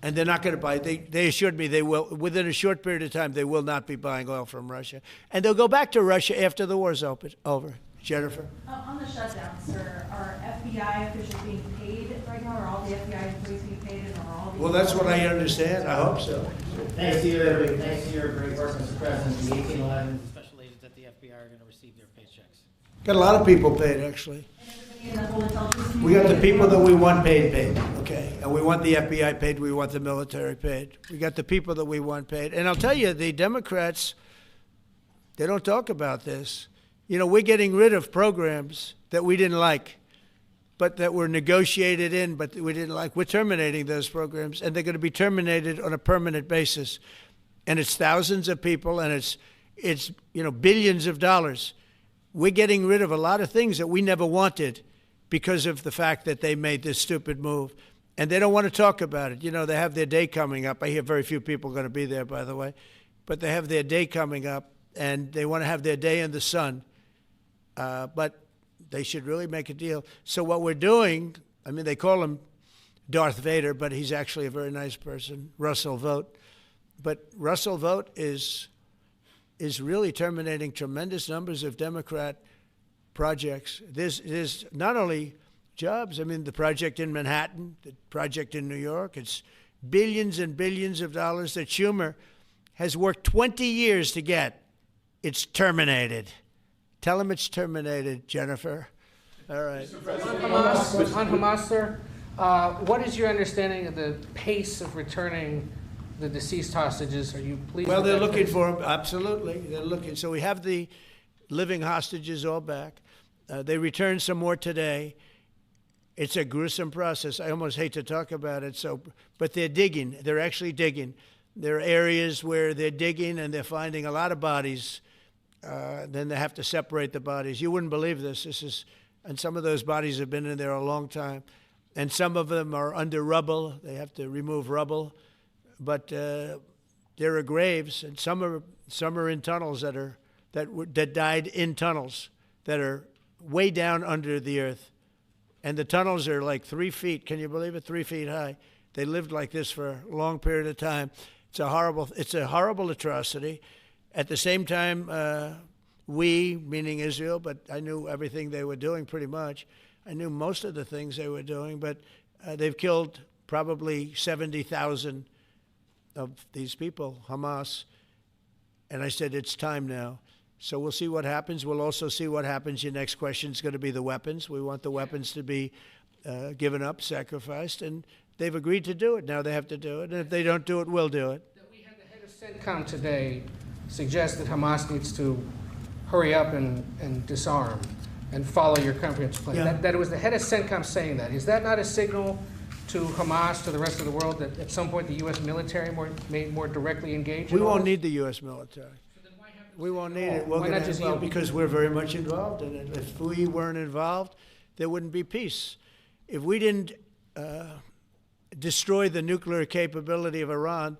And they're not going to buy it. They assured me they will. Within a short period of time, they will not be buying oil from Russia. And they'll go back to Russia after the war's over. Jennifer? On the shutdown, sir, are FBI officials being paid right now? Are all the FBI employees being paid? And are all the Well, that's what I understand. I hope so. Thanks to your great work, Mr. President, the 1811 special agents at the FBI are going to receive their paychecks. Got a lot of people paid, actually. We got the people that we want paid, okay? And we want the FBI paid, we want the military paid. We got the people that we want paid. And I'll tell you, the Democrats, they don't talk about this. You know, we're getting rid of programs that we didn't like, but that were negotiated in, but we didn't like. We're terminating those programs, and they're going to be terminated on a permanent basis. And it's thousands of people, and it's billions of dollars. We're getting rid of a lot of things that we never wanted because of the fact that they made this stupid move. And they don't want to talk about it. They have their day coming up. I hear very few people are going to be there, by the way. But they have their day coming up, and they want to have their day in the sun. But they should really make a deal. So what we're doing, they call him Darth Vader, but he's actually a very nice person, Russell Vogt. But Russell Vogt is really terminating tremendous numbers of Democrat projects. There's not only jobs, the project in Manhattan, the project in New York, it's billions and billions of dollars that Schumer has worked 20 years to get. It's terminated. Tell him it's terminated, Jennifer. All right. On Hamas, sir, what is your understanding of the pace of returning the deceased hostages? Are you pleased? Well, with they're that looking pace? for them. Absolutely. They're looking. So we have the living hostages all back. They returned some more today. It's a gruesome process. I almost hate to talk about it. But they're digging. They're actually digging. There are areas where they're digging and they're finding a lot of bodies. Then they have to separate the bodies. You wouldn't believe this. And some of those bodies have been in there a long time. And some of them are under rubble. They have to remove rubble. But there are graves, and some are in tunnels that died in tunnels that are way down under the earth. And the tunnels are like 3 feet. Can you believe it? 3 feet high. They lived like this for a long period of time. It's a horrible atrocity. At the same time, we, meaning Israel, but I knew everything they were doing pretty much. I knew most of the things they were doing, but they've killed probably 70,000 of these people, Hamas. And I said, it's time now. So we'll see what happens. We'll also see what happens. Your next question is going to be the weapons. We want the weapons to be given up, sacrificed, and they've agreed to do it. Now they have to do it. And if they don't do it, we'll do it. We had the head of CENTCOM today suggest that Hamas needs to hurry up and disarm and follow your comprehensive plan. Yeah. That it was the head of CENTCOM saying that. Is that not a signal to Hamas, to the rest of the world, that at some point the U.S. military may more directly engage? We won't need the U.S. military. We won't need it. Why not just yield? Because we're very much involved in it. If we weren't involved, there wouldn't be peace. If we didn't destroy the nuclear capability of Iran,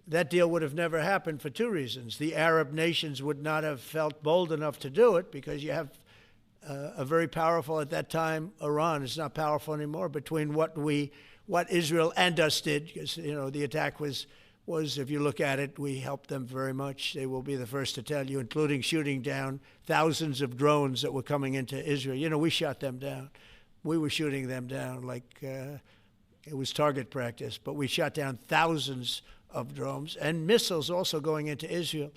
that deal would have never happened for two reasons. The Arab nations would not have felt bold enough to do it because you have a very powerful, at that time, Iran. It's not powerful anymore between what Israel and us did, because, the attack was, if you look at it, we helped them very much. They will be the first to tell you, including shooting down thousands of drones that were coming into Israel. We shot them down. We were shooting them down like it was target practice, but we shot down thousands of drones and missiles also going into Israel.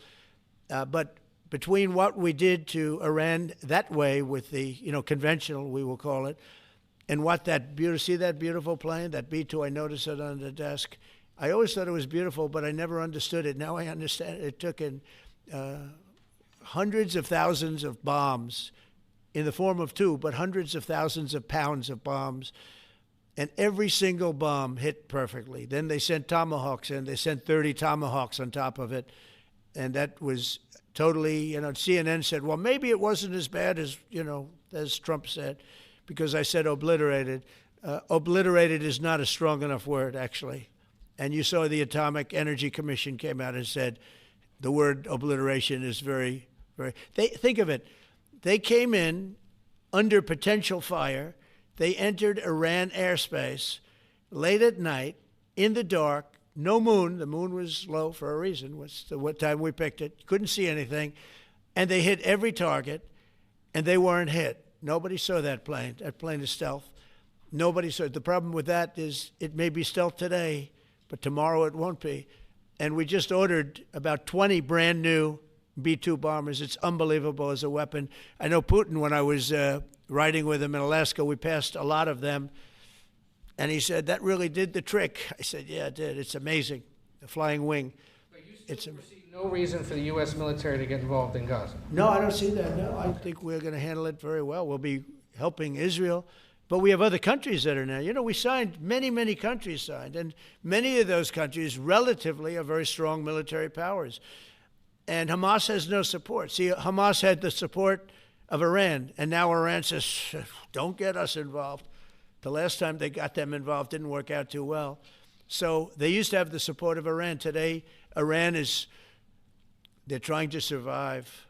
But between what we did to Iran that way with the, conventional, we will call it, and what see that beautiful plane, that B-2, I noticed it on the desk. I always thought it was beautiful, but I never understood it. Now I understand. It took in hundreds of thousands of bombs in the form of two, but hundreds of thousands of pounds of bombs. And every single bomb hit perfectly. Then they sent Tomahawks in. They sent 30 Tomahawks on top of it. And that was totally, CNN said, well, maybe it wasn't as bad as Trump said, because I said obliterated. Obliterated is not a strong enough word, actually. And you saw the Atomic Energy Commission came out and said the word obliteration is very, very... Think of it. They came in under potential fire. They entered Iran airspace late at night, in the dark, no moon. The moon was low for a reason. What time we picked it. Couldn't see anything. And they hit every target, and they weren't hit. Nobody saw that plane. That plane is stealth. Nobody saw it. The problem with that is it may be stealth today, but tomorrow it won't be. And we just ordered about 20 brand new B-2 bombers. It's unbelievable as a weapon. I know Putin, when I was riding with him in Alaska, we passed a lot of them. And he said, that really did the trick. I said, yeah, it did. It's amazing. The flying wing. But you still foresee no reason for the U.S. military to get involved in Gaza? No, I don't see that. No, I think we're going to handle it very well. We'll be helping Israel. But we have other countries that are now. You know, we signed, many countries signed, and many of those countries relatively are very strong military powers. And Hamas has no support. See, Hamas had the support of Iran, and now Iran says, don't get us involved. The last time they got them involved didn't work out too well. So they used to have the support of Iran. Today, Iran they're trying to survive.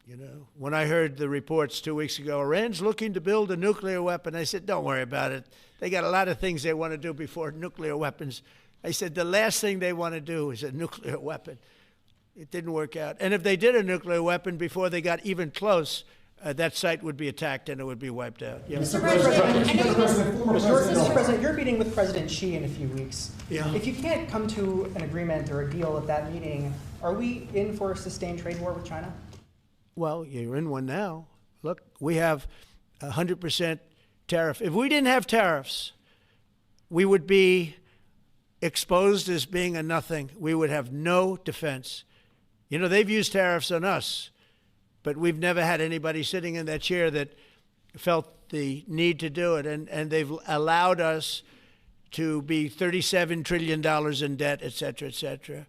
You know, when I heard the reports 2 weeks ago, Iran's looking to build a nuclear weapon, I said, don't worry about it. They got a lot of things they want to do before nuclear weapons. I said, the last thing they want to do is a nuclear weapon. It didn't work out. And if they did a nuclear weapon before they got even close, that site would be attacked and it would be wiped out. Yeah. Mr. President, you're meeting with President Xi in a few weeks. Yeah. If you can't come to an agreement or a deal at that meeting, are we in for a sustained trade war with China? Well, you're in one now. Look, we have 100% tariff. If we didn't have tariffs, we would be exposed as being a nothing. We would have no defense. You know, they've used tariffs on us, but we've never had anybody sitting in that chair that felt the need to do it. And they've allowed us to be $37 trillion in debt, et cetera, et cetera.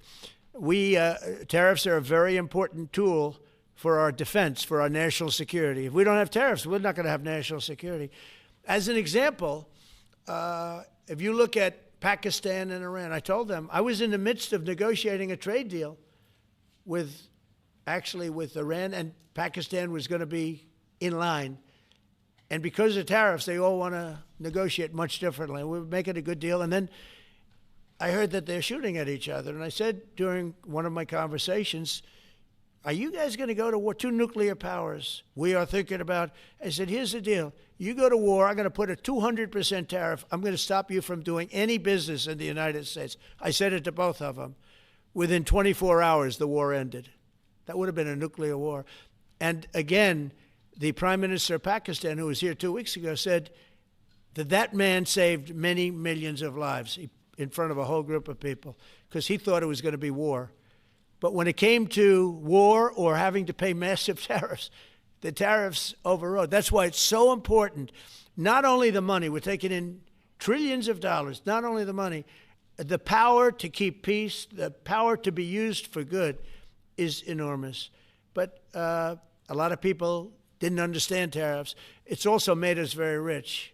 Tariffs are a very important tool for our defense, for our national security. If we don't have tariffs, we're not going to have national security. As an example, if you look at Pakistan and Iran, I told them I was in the midst of negotiating a trade deal with Iran, and Pakistan was going to be in line. And because of tariffs, they all want to negotiate much differently. We're making a good deal. And then I heard that they're shooting at each other. And I said during one of my conversations, are you guys going to go to war? Two nuclear powers we are thinking about. I said, here's the deal. You go to war, I'm going to put a 200% tariff. I'm going to stop you from doing any business in the United States. I said it to both of them. Within 24 hours, the war ended. That would have been a nuclear war. And again, the Prime Minister of Pakistan, who was here 2 weeks ago, said that man saved many millions of lives in front of a whole group of people because he thought it was going to be war. But when it came to war or having to pay massive tariffs, the tariffs overrode. That's why it's so important. Not only the money, we're taking in trillions of dollars, not only the money, the power to keep peace, the power to be used for good is enormous. But a lot of people didn't understand tariffs. It's also made us very rich.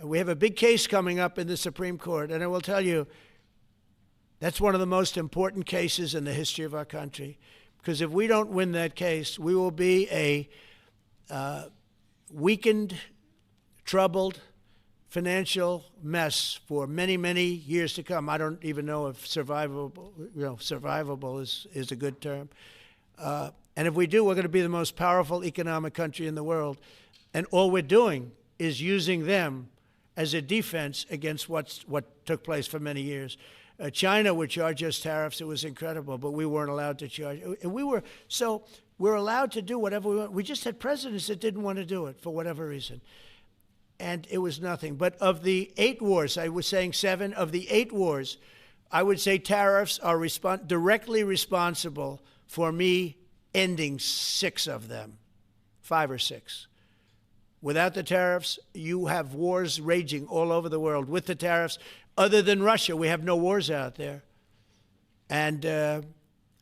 We have a big case coming up in the Supreme Court, and I will tell you, that's one of the most important cases in the history of our country. Because if we don't win that case, we will be a weakened, troubled, financial mess for many, many years to come. I don't even know if survivable is a good term. And if we do, we're going to be the most powerful economic country in the world. And all we're doing is using them as a defense against what took place for many years. China would charge us tariffs. It was incredible, but we weren't allowed to charge. And we're allowed to do whatever we want. We just had presidents that didn't want to do it for whatever reason. And it was nothing. But of the 8 wars, I was saying 7, of the 8 wars, I would say tariffs are directly responsible for me ending 6 of them, 5 or 6. Without the tariffs, you have wars raging all over the world. With the tariffs, other than Russia, we have no wars out there. And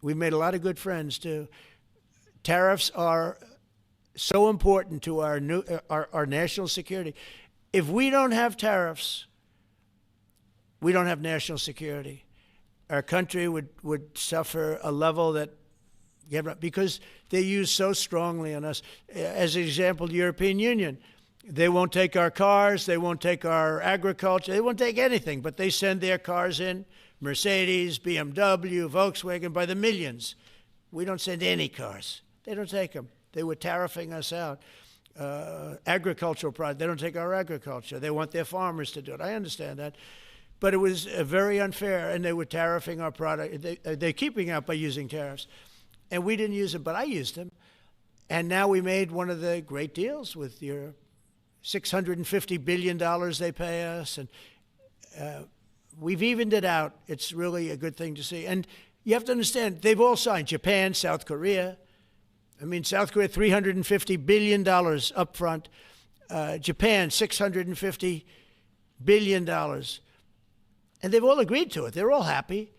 we've made a lot of good friends, too. Tariffs are so important to our national security. If we don't have tariffs, we don't have national security. Our country would suffer a level that, because they're used so strongly on us. As an example, the European Union, they won't take our cars, they won't take our agriculture, they won't take anything, but they send their cars in, Mercedes, BMW, Volkswagen, by the millions. We don't send any cars. They don't take them. They were tariffing us out. Agricultural products, they don't take our agriculture. They want their farmers to do it. I understand that. But it was very unfair, and they were tariffing our product. They're keeping out by using tariffs. And we didn't use them, but I used them. And now we made one of the great deals with Europe. $650 billion they pay us, and we've evened it out. It's really a good thing to see. And you have to understand, they've all signed. Japan, South Korea. I mean, South Korea, $350 billion up front. Japan, $650 billion. And they've all agreed to it. They're all happy.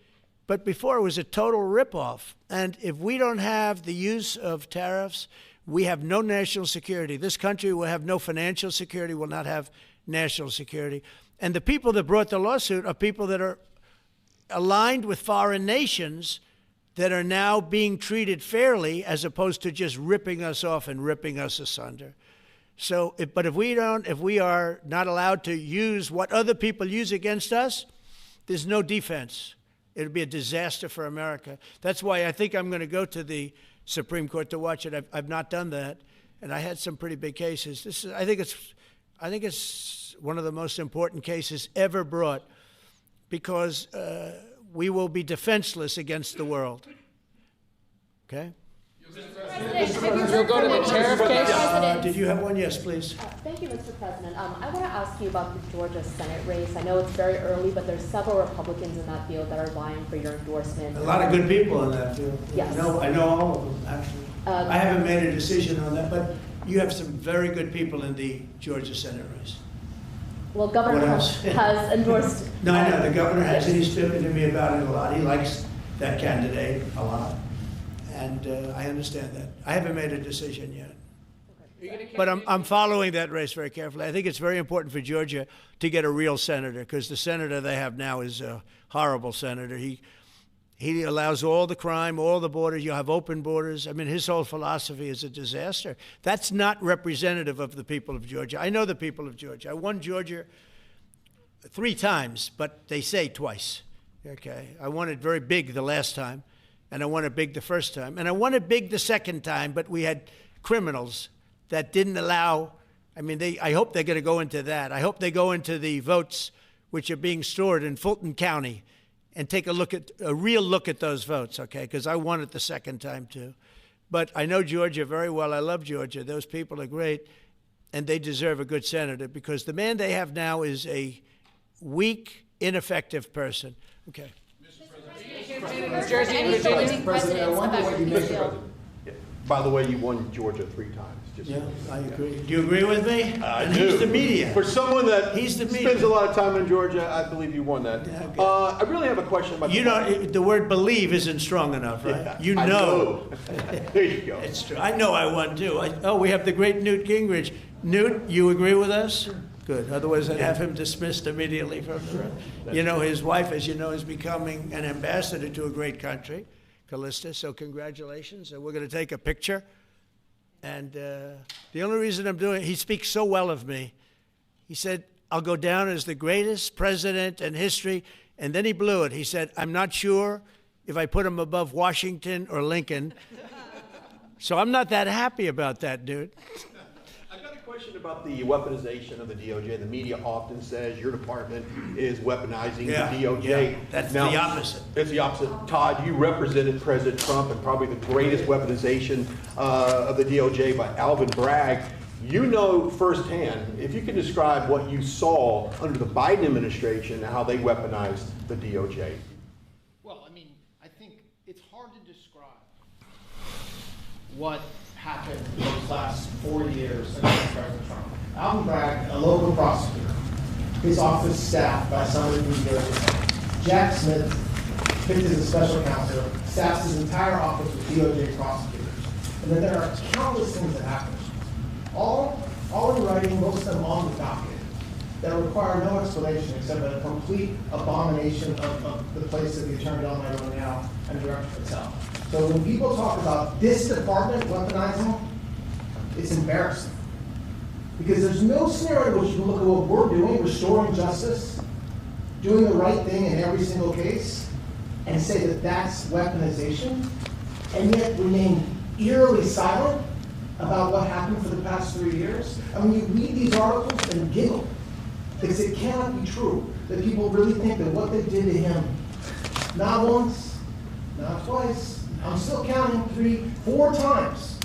But before, it was a total ripoff. And if we don't have the use of tariffs, we have no national security. This country will have no financial security, will not have national security. And the people that brought the lawsuit are people that are aligned with foreign nations that are now being treated fairly as opposed to just ripping us off and ripping us asunder. So, but if we are not allowed to use what other people use against us, there's no defense. It'll be a disaster for America. That's why I think I'm going to go to the Supreme Court to watch it. I've not done that, and I had some pretty big cases. I think it's one of the most important cases ever brought, because we will be defenseless against the world. Okay? You'll go to the tariff case? Did you have one? Yes, please. Thank you, Mr. President. I want to ask you about the Georgia Senate race. I know it's very early, but there's several Republicans in that field that are vying for your endorsement. A lot of good people in that field. Yes. I know all of them, actually. I haven't made a decision on that, but you have some very good people in the Georgia Senate race. Well, Governor Trump has endorsed... No, I know. The governor has it. He's spoken to me about it a lot. He likes that candidate a lot. And I understand that. I haven't made a decision yet. But I'm following that race very carefully. I think it's very important for Georgia to get a real senator, because the senator they have now is a horrible senator. He allows all the crime, all the borders. You have open borders. I mean, his whole philosophy is a disaster. That's not representative of the people of Georgia. I know the people of Georgia. I won Georgia 3 times, but they say twice. Okay, I won it very big the last time. And I won it big the first time. And I won it big the second time, but we had criminals that didn't allow, I hope they're going to go into that. I hope they go into the votes which are being stored in Fulton County and take a real look at those votes, okay? Because I won it the second time too. But I know Georgia very well. I love Georgia. Those people are great, and they deserve a good senator, because the man they have now is a weak, ineffective person. Okay. New Jersey, President, I wonder what you make of it. By the way, you won Georgia 3 times. Yeah, I agree. Do you agree with me? I and do. He's the media. For someone that spends a lot of time in Georgia, I believe you won that. Yeah, okay. I really have a question about the word believe isn't strong enough, right? Yeah, you know. I know. There you go. It's true. I know I won too. We have the great Newt Gingrich. Newt, you agree with us? Good. Otherwise, I'd have him dismissed immediately from the room. His wife, as you know, is becoming an ambassador to a great country, Callista. So congratulations. We're going to take a picture. And the only reason I'm doing it, he speaks so well of me. He said, I'll go down as the greatest president in history. And then he blew it. He said, I'm not sure if I put him above Washington or Lincoln. So I'm not that happy about that, dude. I've got a question about the weaponization of the DOJ. The media often says your department is weaponizing the DOJ. Yeah, that's the opposite. It's the opposite. Todd, you represented President Trump in probably the greatest weaponization of the DOJ by Alvin Bragg. You know firsthand, if you can describe what you saw under the Biden administration and how they weaponized the DOJ. Well, I think it's hard to describe what happened those last 4 years against President Trump. Alvin Bragg, a local prosecutor, his office staffed by someone in New Jersey. Jack Smith, picked as a special counsel, staffs his entire office with DOJ prosecutors. And then there are countless things that happened. All in writing, most of them on the docket, that require no explanation except a complete abomination of the place that the Attorney General might own now and Director Patel. So when people talk about this department weaponizing, it's embarrassing. Because there's no scenario in which you can look at what we're doing, restoring justice, doing the right thing in every single case, and say that that's weaponization, and yet remain eerily silent about what happened for the past 3 years. You read these articles and giggle, because it cannot be true that people really think that what they did to him, not once, not twice, I'm still counting 3, 4 times,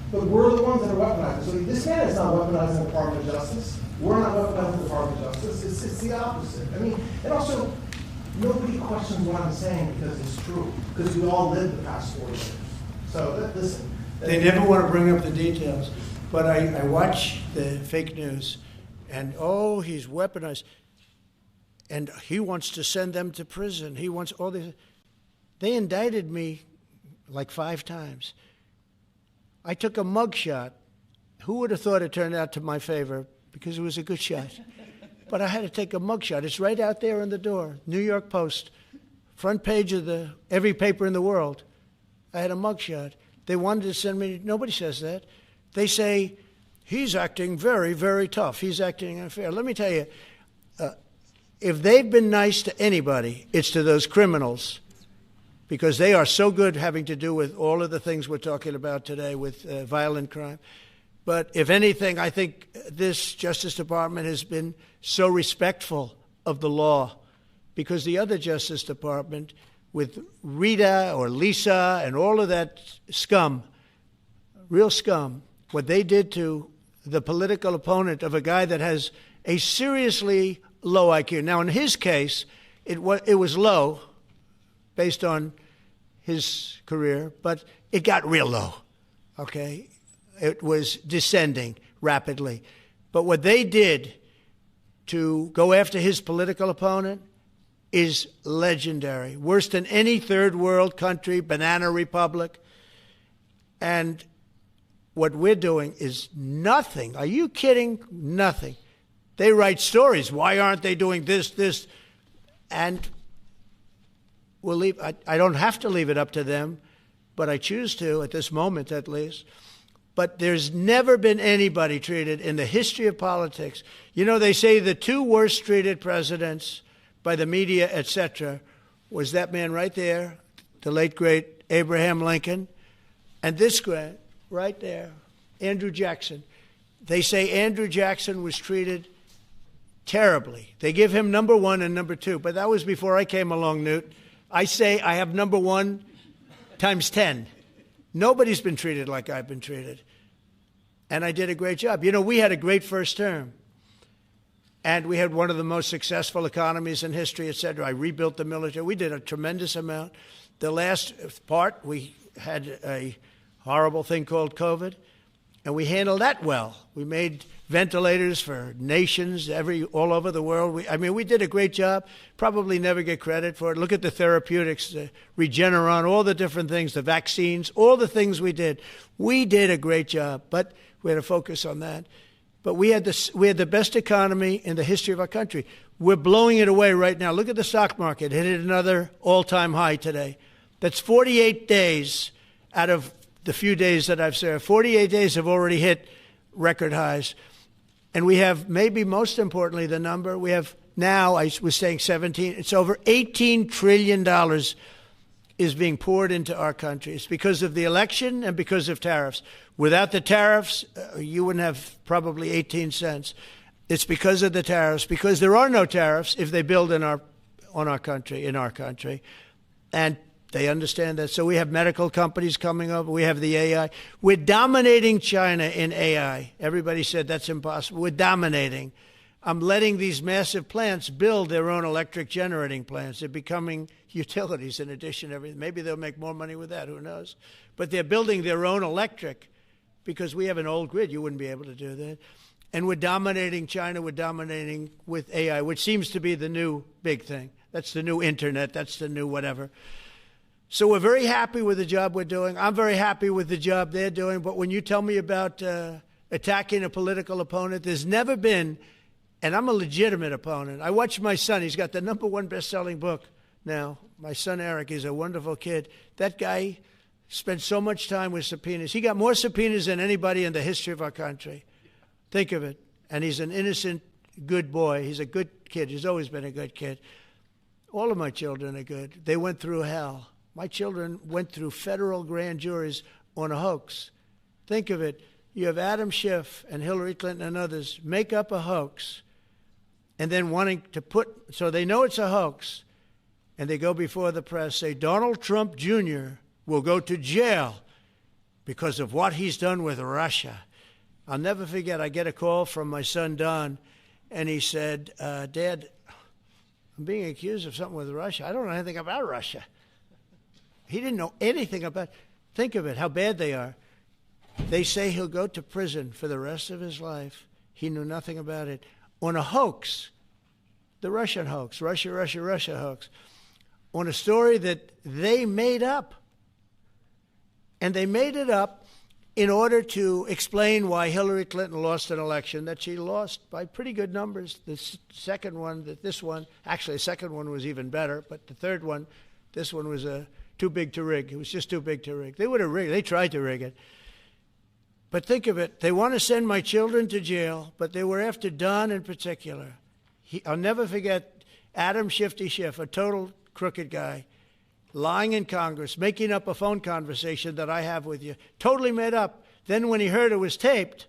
but we're the ones that are weaponizing. So this man is not weaponizing the Department of Justice. We're not weaponizing the Department of Justice. It's the opposite. And also, nobody questions what I'm saying because it's true, because we all lived the past 4 years. So listen. They never want to bring up the details. But I watch the fake news, and oh, he's weaponized. And he wants to send them to prison. He wants all this. They indicted me like 5 times. I took a mugshot. Who would have thought it turned out to my favor? Because it was a good shot. But I had to take a mugshot. It's right out there on the door. New York Post, front page of every paper in the world. I had a mugshot. They wanted to send me. Nobody says that. They say, he's acting very, very tough. He's acting unfair. Let me tell you, if they've been nice to anybody, it's to those criminals, because they are so good having to do with all of the things we're talking about today with violent crime. But if anything, I think this Justice Department has been so respectful of the law, because the other Justice Department with Rita or Lisa and all of that scum, real scum, what they did to the political opponent of a guy that has a seriously low IQ. Now, in his case, it was low based on his career, but it got real low, okay? It was descending rapidly. But what they did to go after his political opponent is legendary, worse than any third world country, banana republic. And what we're doing is nothing. Are you kidding? Nothing. They write stories. Why aren't they doing this? And we'll leave. I don't have to leave it up to them, but I choose to at this moment at least. But there's never been anybody treated in the history of politics. You know, they say the 2 worst treated presidents by the media, etc., was that man right there, the late, great Abraham Lincoln, and this guy right there, Andrew Jackson. They say Andrew Jackson was treated terribly. They give him number 1 and number 2, but that was before I came along, Newt. I say I have number 1 times 10. Nobody's been treated like I've been treated. And I did a great job. You know, we had a great first term. And we had one of the most successful economies in history, et cetera. I rebuilt the military. We did a tremendous amount. The last part, we had a horrible thing called COVID, and we handled that well. We made ventilators for nations all over the world. We did a great job. Probably never get credit for it. Look at the therapeutics, the Regeneron, all the different things, the vaccines, all the things we did. We did a great job, but we had to focus on that. But we had the best economy in the history of our country. We're blowing it away right now. Look at the stock market. It hit another all-time high today. That's 48 days out of the few days that I've served. 48 days have already hit record highs. And we have, maybe most importantly, the number, we have now, I was saying 17, it's over $18 trillion is being poured into our country. It's because of the election and because of tariffs. Without the tariffs, you wouldn't have probably 18 cents. It's because of the tariffs, because there are no tariffs if they build in our country. And they understand that. So we have medical companies coming over. We have the AI. We're dominating China in AI. Everybody said that's impossible. We're dominating. I'm letting these massive plants build their own electric generating plants. They're becoming utilities in addition to everything. Maybe they'll make more money with that. Who knows? But they're building their own electric because we have an old grid. You wouldn't be able to do that. And we're dominating China. We're dominating with AI, which seems to be the new big thing. That's the new internet. That's the new whatever. So we're very happy with the job we're doing. I'm very happy with the job they're doing. But when you tell me about attacking a political opponent, there's never been, and I'm a legitimate opponent. I watched my son. He's got the #1 best-selling book now. My son, Eric, is a wonderful kid. That guy spent so much time with subpoenas. He got more subpoenas than anybody in the history of our country. Think of it. And he's an innocent, good boy. He's a good kid. He's always been a good kid. All of my children are good. They went through hell. My children went through federal grand juries on a hoax. Think of it. You have Adam Schiff and Hillary Clinton and others make up a hoax and then wanting to so they know it's a hoax, and they go before the press, say Donald Trump Jr. will go to jail because of what he's done with Russia. I'll never forget, I get a call from my son, Don, and he said, Dad, I'm being accused of something with Russia. I don't know anything about Russia. He didn't know anything about it. Think of it, how bad they are. They say he'll go to prison for the rest of his life. He knew nothing about it. On a hoax, the Russian hoax, Russia hoax, on a story that they made up. And they made it up in order to explain why Hillary Clinton lost an election that she lost by pretty good numbers. The second one, actually the second one was even better, but the third one, this one was too big to rig. It was just too big to rig. They would have rigged. They tried to rig it. But think of it. They want to send my children to jail, but they were after Don in particular. I'll never forget Adam Shifty Schiff, a total crooked guy, lying in Congress, making up a phone conversation that I have with you, totally made up. Then when he heard it was taped,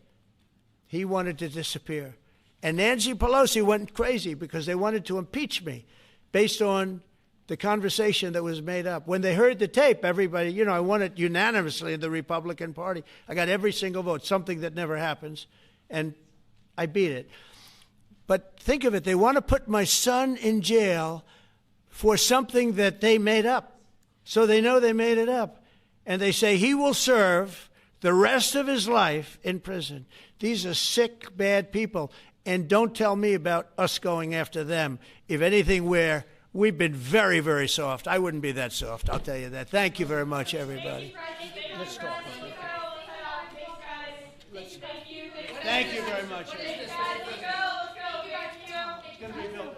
he wanted to disappear. And Nancy Pelosi went crazy because they wanted to impeach me based on the conversation that was made up. When they heard the tape, everybody, I won it unanimously in the Republican Party. I got every single vote, something that never happens, and I beat it. But think of it, they want to put my son in jail for something that they made up. So they know they made it up. And they say he will serve the rest of his life in prison. These are sick, bad people. And don't tell me about us going after them. If anything, we've been very, very soft. I wouldn't be that soft, I'll tell you that. Thank you very much, everybody. Let's talk. Thank you very much. It's going to be built.